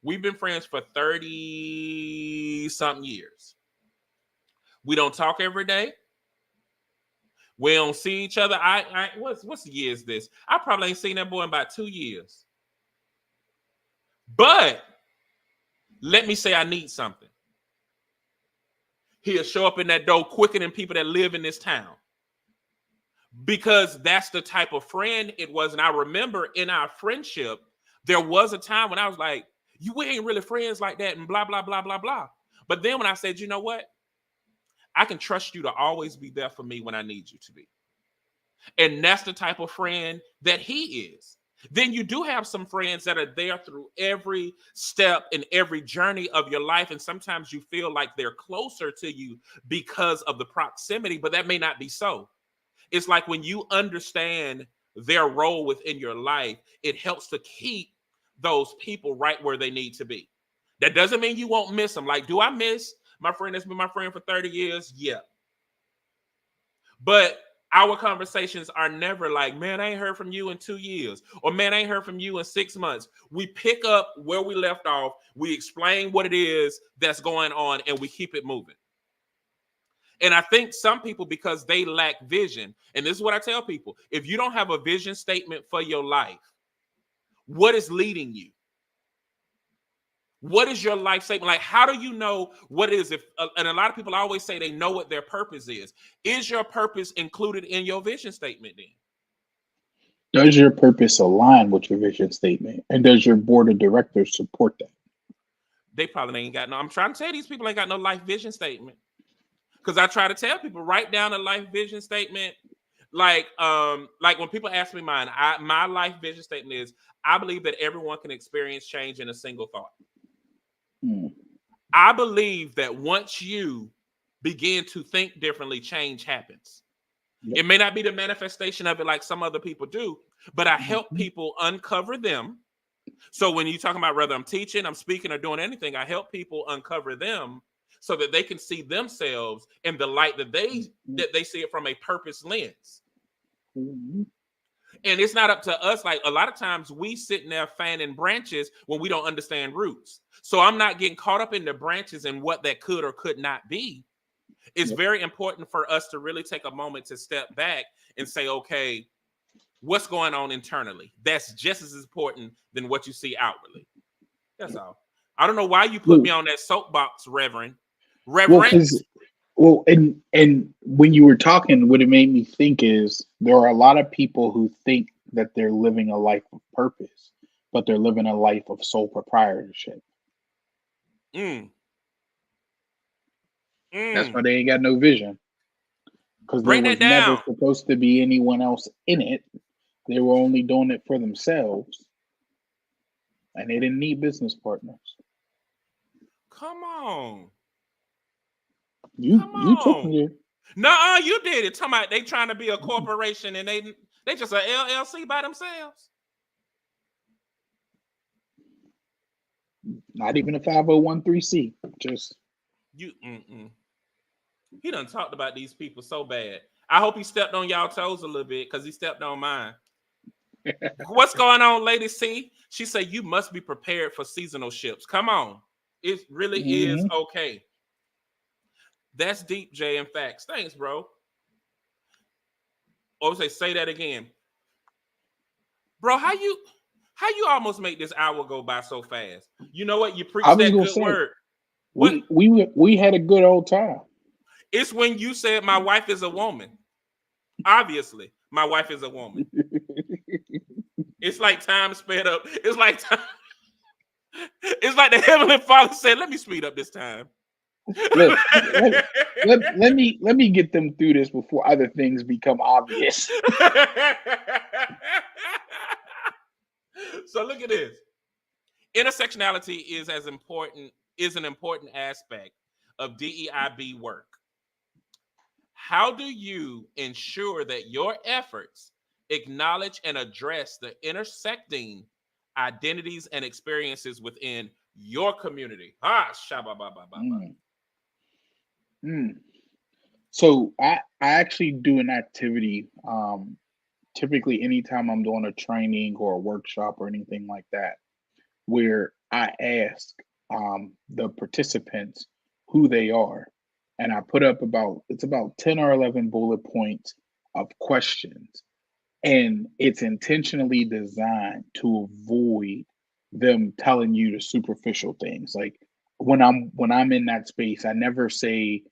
Speaker 1: we've been friends for 30 something years. We don't talk every day. We don't see each other. What's the year is this? I probably ain't seen that boy in about 2 years. But let me say I need something. He'll show up in that door quicker than people that live in this town. Because that's the type of friend it was. And I remember in our friendship, there was a time when I was like, we ain't really friends like that and blah, blah, blah, blah, blah. But then when I said, you know what? I can trust you to always be there for me when I need you to be. And that's the type of friend that he is. Then you do have some friends that are there through every step and every journey of your life. And sometimes you feel like they're closer to you because of the proximity, but that may not be so. It's like when you understand their role within your life, it helps to keep those people right where they need to be. That doesn't mean you won't miss them. Like, do I miss my friend that's been my friend for 30 years? Yeah. But our conversations are never like, man, I ain't heard from you in 2 years, or man, I ain't heard from you in 6 months. We pick up where we left off. We explain what it is that's going on, and we keep it moving. And I think some people, because they lack vision, and this is what I tell people, if you don't have a vision statement for your life, what is leading you? What is your life statement? Like, how do you know what it is? And a lot of people always say they know what their purpose is. Is your purpose included in your vision statement then?
Speaker 2: Does your purpose align with your vision statement? And does your board of directors support that?
Speaker 1: They probably ain't got no. I'm trying to tell these people ain't got no life vision statement. Because I try to tell people, write down a life vision statement. Like when people ask me mine, my life vision statement is, I believe that everyone can experience change in a single thought. I believe that once you begin to think differently, change happens. Yep. It may not be the manifestation of it like some other people do, but I help people uncover them. So when you're talking about whether I'm teaching, I'm speaking, or doing anything, I help people uncover them so that they can see themselves in the light that they see it from a purpose lens. Mm-hmm. And it's not up to us. Like a lot of times we sitting there fanning branches when we don't understand roots. So I'm not getting caught up in the branches and what that could or could not be. It's very important for us to really take a moment to step back and say, okay, what's going on internally? That's just as important than what you see outwardly. That's all. I don't know why you put me on that soapbox, Reverend.
Speaker 2: Well, and when you were talking, what it made me think is there are a lot of people who think that they're living a life of purpose, but they're living a life of sole proprietorship. That's why they ain't got no vision. Because there was never supposed to be anyone else in it. They were only doing it for themselves. and they didn't need business partners.
Speaker 1: Come on.
Speaker 2: You
Speaker 1: Come
Speaker 2: you took
Speaker 1: on.
Speaker 2: me
Speaker 1: No, you did it. Talking about they trying to be a corporation and they just a LLC by themselves.
Speaker 2: there. Not even a 501(c). Just
Speaker 1: You he done talked about these people so bad. I hope he stepped on y'all toes a little bit because he stepped on mine. What's going on, Lady C? She said you must be prepared for seasonal ships. Come on. It really is
Speaker 2: mhm.
Speaker 1: okay. That's deep, Jay, and facts. Thanks, bro. Or say that again. Bro, how you almost make this hour go by so fast? You know what? You
Speaker 2: I
Speaker 1: preach
Speaker 2: was
Speaker 1: that
Speaker 2: gonna
Speaker 1: good
Speaker 2: say
Speaker 1: word. What?
Speaker 2: we had a good old time.
Speaker 1: It's when you said my wife is a woman. Obviously, my wife is a woman. It's like time sped up. It's like time. It's like the Heavenly Father said, "Let me speed up this time."
Speaker 2: let, let me get them through this before other things become obvious.
Speaker 1: So look at this. Intersectionality is an important aspect of DEIB work. How do you ensure that your efforts acknowledge and address the intersecting identities and experiences within your community? Ah, shabba ba ba ba ba.
Speaker 2: Mm, mm. So I actually do an activity typically anytime I'm doing a training or a workshop or anything like that, where I ask the participants who they are, and I put up about 10 or 11 bullet points of questions, and it's intentionally designed to avoid them telling you the superficial things. Like when I'm in that space, I never say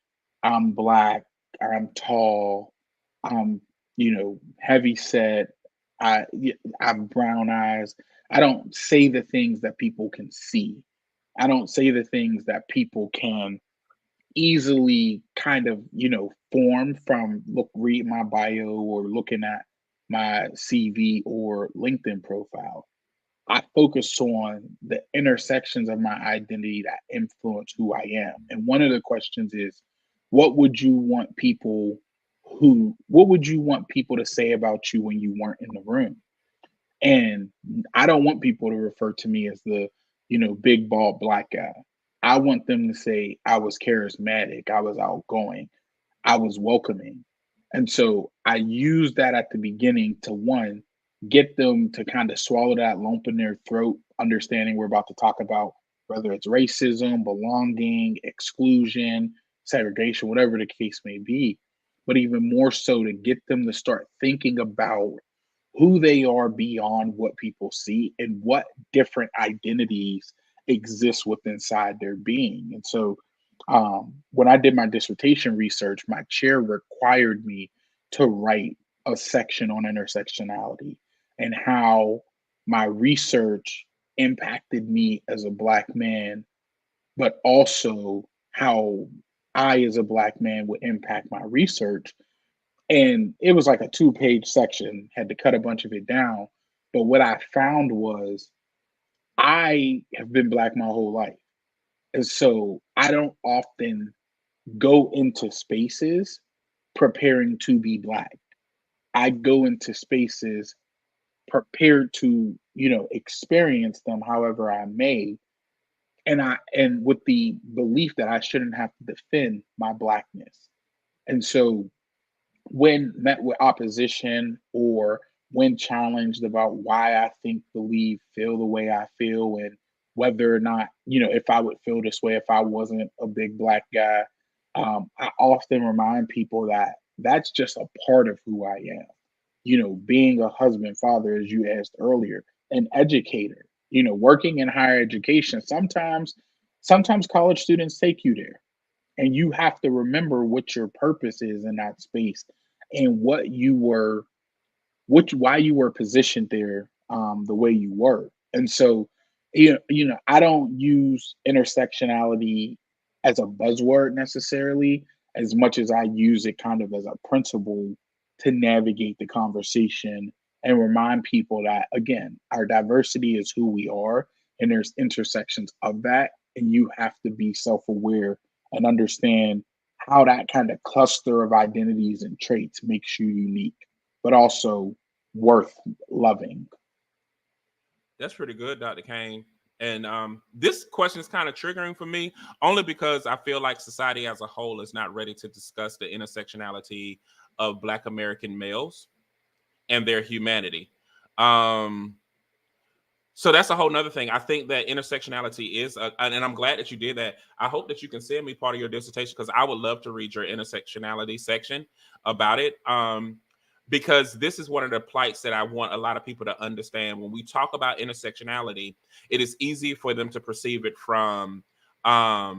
Speaker 2: I'm black, I'm tall, I'm heavy set, I have brown eyes. I don't say the things that people can see. I don't say the things that people can easily kind of form from read my bio or looking at my CV or LinkedIn profile. I focus on the intersections of my identity that influence who I am. And one of the questions is, what would you want people what would you want people to say about you when you weren't in the room? And I don't want people to refer to me as the, big bald black guy. I want them to say I was charismatic, I was outgoing, I was welcoming. And so I use that at the beginning to one, get them to kind of swallow that lump in their throat, understanding we're about to talk about whether it's racism, belonging, exclusion, segregation, whatever the case may be. But even more so to get them to start thinking about who they are beyond what people see and what different identities exist within inside their being. And so when I did my dissertation research, my chair required me to write a section on intersectionality and how my research impacted me as a black man, but also how I, as a black man, would impact my research. And it was like a two-page section, had to cut a bunch of it down. But what I found was I have been black my whole life. And so I don't often go into spaces preparing to be black. I go into spaces prepared to, experience them however I may. And with the belief that I shouldn't have to defend my blackness. And so when met with opposition or when challenged about why I think, believe, feel the way I feel, and whether or not, if I would feel this way if I wasn't a big black guy, I often remind people that that's just a part of who I am. Being a husband, father, as you asked earlier, an educator, working in higher education. Sometimes college students take you there, and you have to remember what your purpose is in that space and why you were positioned there the way you were. And so I don't use intersectionality as a buzzword necessarily as much as I use it kind of as a principle to navigate the conversation and remind people that, again, our diversity is who we are, and there's intersections of that, and you have to be self-aware and understand how that kind of cluster of identities and traits makes you unique, but also worth loving.
Speaker 1: That's pretty good, Dr. Kane. And this question is kind of triggering for me, only because I feel like society as a whole is not ready to discuss the intersectionality of Black American males and their humanity. Um, so that's a whole nother thing. I think that intersectionality is, and I'm glad that you did that. I hope that you can send me part of your dissertation, because I would love to read your intersectionality section about it. Because this is one of the plights that I want a lot of people to understand. When we talk about intersectionality, it is easy for them to perceive it from our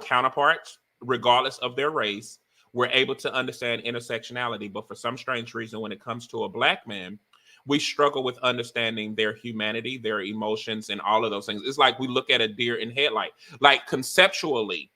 Speaker 1: counterparts, regardless of their race. We're able to understand intersectionality, but for some strange reason, when it comes to a Black man, we struggle with understanding their humanity, their emotions, and all of those things. It's like we look at a deer in headlight. Like, conceptually,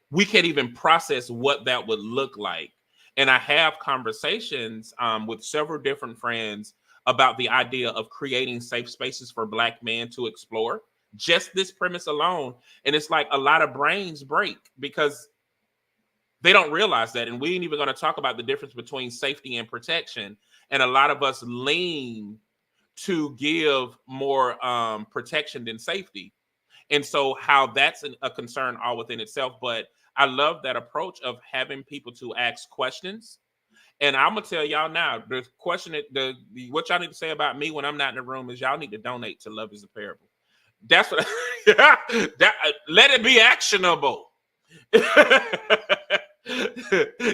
Speaker 1: we can't even process what that would look like. And I have conversations with several different friends about the idea of creating safe spaces for Black men to explore. Just this premise alone. And it's like a lot of brains break because they don't realize that. And we ain't even going to talk about the difference between safety and protection. And a lot of us lean to give more protection than safety. And so how that's a concern all within itself. But I love that approach of having people to ask questions. And I'm gonna tell y'all now, the question that what y'all need to say about me when I'm not in the room is y'all need to donate to Love is a Parable. That's what let it be actionable.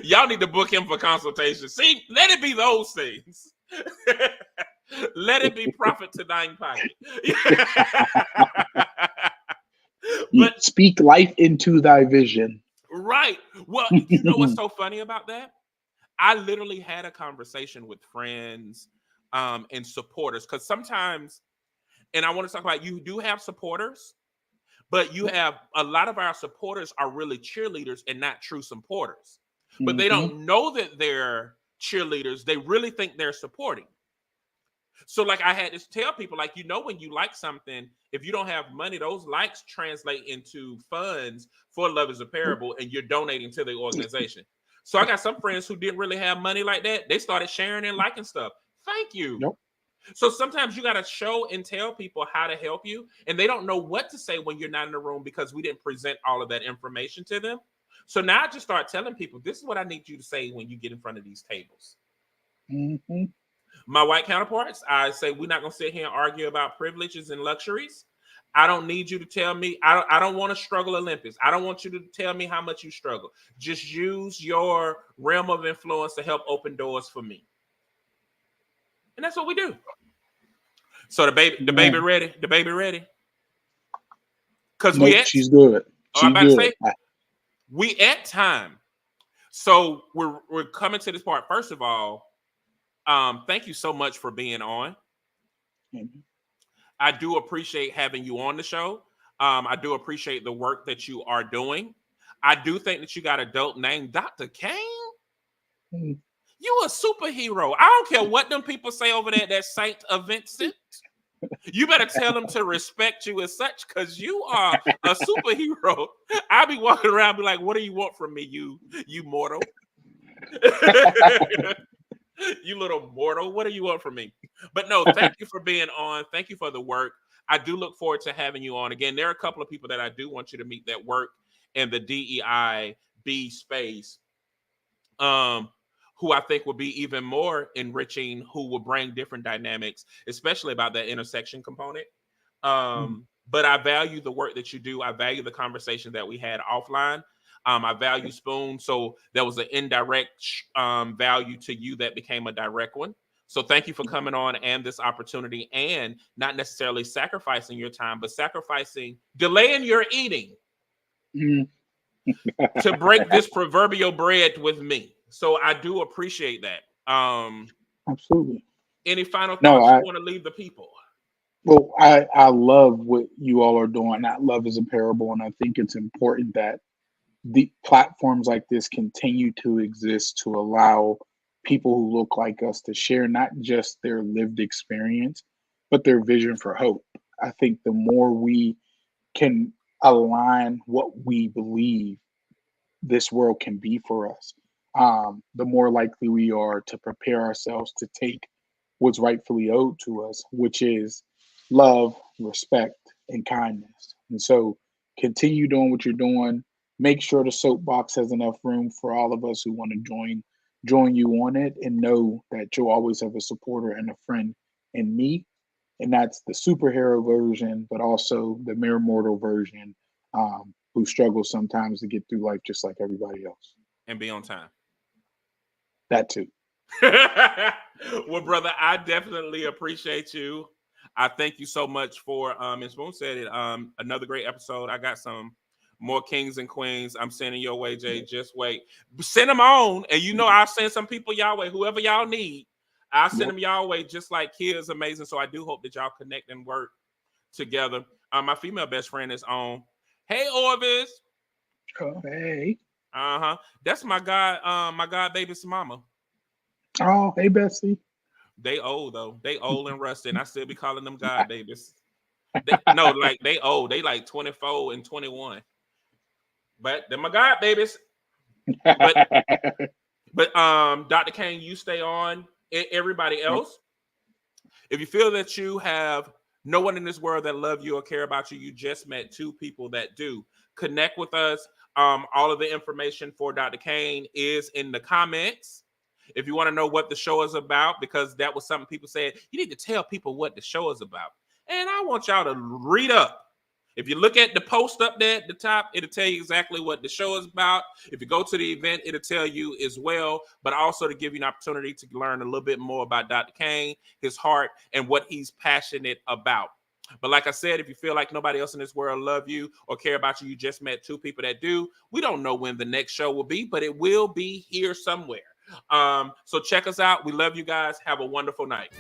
Speaker 1: Y'all need to book him for consultation. See, let it be those things. Let it be profit to thine pocket.
Speaker 2: But speak life into thy vision.
Speaker 1: Right. Well, you know what's so funny about that? I literally had a conversation with friends and supporters, because sometimes, and I want to talk about, you do have supporters, but you have a lot of our supporters are really cheerleaders and not true supporters. But they don't know that they're cheerleaders. They really think they're supporting. So, like, I had to tell people, like, when you like something, if you don't have money, those likes translate into funds for Love is a Parable, and you're donating to the organization. So I got some friends who didn't really have money like that. They started sharing and liking stuff. Thank you.
Speaker 2: Yep.
Speaker 1: So sometimes you got to show and tell people how to help you, and they don't know what to say when you're not in the room because we didn't present all of that information to them. So now I just start telling people, this is what I need you to say when you get in front of these tables.
Speaker 2: Mm-hmm.
Speaker 1: My white counterparts, I say, we're not going to sit here and argue about privileges and luxuries. I don't need you to tell me. I don't want to struggle Olympics. I don't want you to tell me how much you struggle. Just use your realm of influence to help open doors for me. And that's what we do. So the baby ready? The baby ready? Because
Speaker 2: she's good.
Speaker 1: I'm about to say, we at time. So we're coming to this part. First of all, thank you so much for being on. Mm-hmm. I do appreciate having you on the show. I do appreciate the work that you are doing. I do think that you got a dope name, Dr. Kane. Mm-hmm. You a superhero. I don't care what them people say over there, that Saint of Vincent. You better tell them to respect you as such, because you are a superhero. I'll be walking around and be like, what do you want from me, you mortal? You little mortal, what do you want from me? But no, thank you for being on. Thank you for the work. I do look forward to having you on again. There are a couple of people that I do want you to meet that work in the DEIB space, who I think will be even more enriching, who will bring different dynamics, especially about that intersection component. But I value the work that you do. I value the conversation that we had offline. I value Spoon. So there was an indirect value to you that became a direct one. So thank you for coming on and this opportunity, and not necessarily sacrificing your time, but delaying your eating to break this proverbial bread with me. So I do appreciate that.
Speaker 2: Absolutely.
Speaker 1: Any final thoughts you want to leave the people?
Speaker 2: Well, I love what you all are doing. That Love is a Parable, and I think it's important that the platforms like this continue to exist to allow people who look like us to share not just their lived experience, but their vision for hope. I think the more we can align what we believe this world can be for us, the more likely we are to prepare ourselves to take what's rightfully owed to us, which is love, respect, and kindness. And so continue doing what you're doing. Make sure the soapbox has enough room for all of us who want to join you on it, and know that you'll always have a supporter and a friend in me. And that's the superhero version, but also the mere mortal version, who struggles sometimes to get through life just like everybody else.
Speaker 1: And be on time.
Speaker 2: That too.
Speaker 1: Well, brother, I definitely appreciate you. I thank you so much for Ms. Boone said it. Another great episode. I got some more kings and queens. I'm sending your way, Jay. Just wait. Send them on. And you know I'll send some people y'all way. Whoever y'all need, I'll send
Speaker 2: Yep.
Speaker 1: them y'all way, just like Kia's amazing. So I do hope that y'all connect and work together. My female best friend is on. Hey, Orvis.
Speaker 2: Oh, hey.
Speaker 1: That's my god baby's mama.
Speaker 2: Oh, hey, Bessie.
Speaker 1: They old though. They old and rusty, and I still be calling them god babies. No, like they old. They like 24 and 21. But they're my god babies. But Dr. Kane, you stay on. Everybody
Speaker 2: Yep.
Speaker 1: else, if you feel that you have no one in this world that love you or care about you, you just met two people that do. Connect with us. All of the information for Dr. Kane is in the comments. If you want to know what the show is about, because that was something people said, you need to tell people what the show is about. And I want y'all to read up. If you look at the post up there at the top, it'll tell you exactly what the show is about. If you go to the event, it'll tell you as well, but also to give you an opportunity to learn a little bit more about Dr. Kane, his heart, and what he's passionate about. But like I said, if you feel like nobody else in this world love you or care about you, you just met two people that do. We don't know when the next show will be, but it will be here somewhere. So check us out. We love you guys. Have a wonderful night.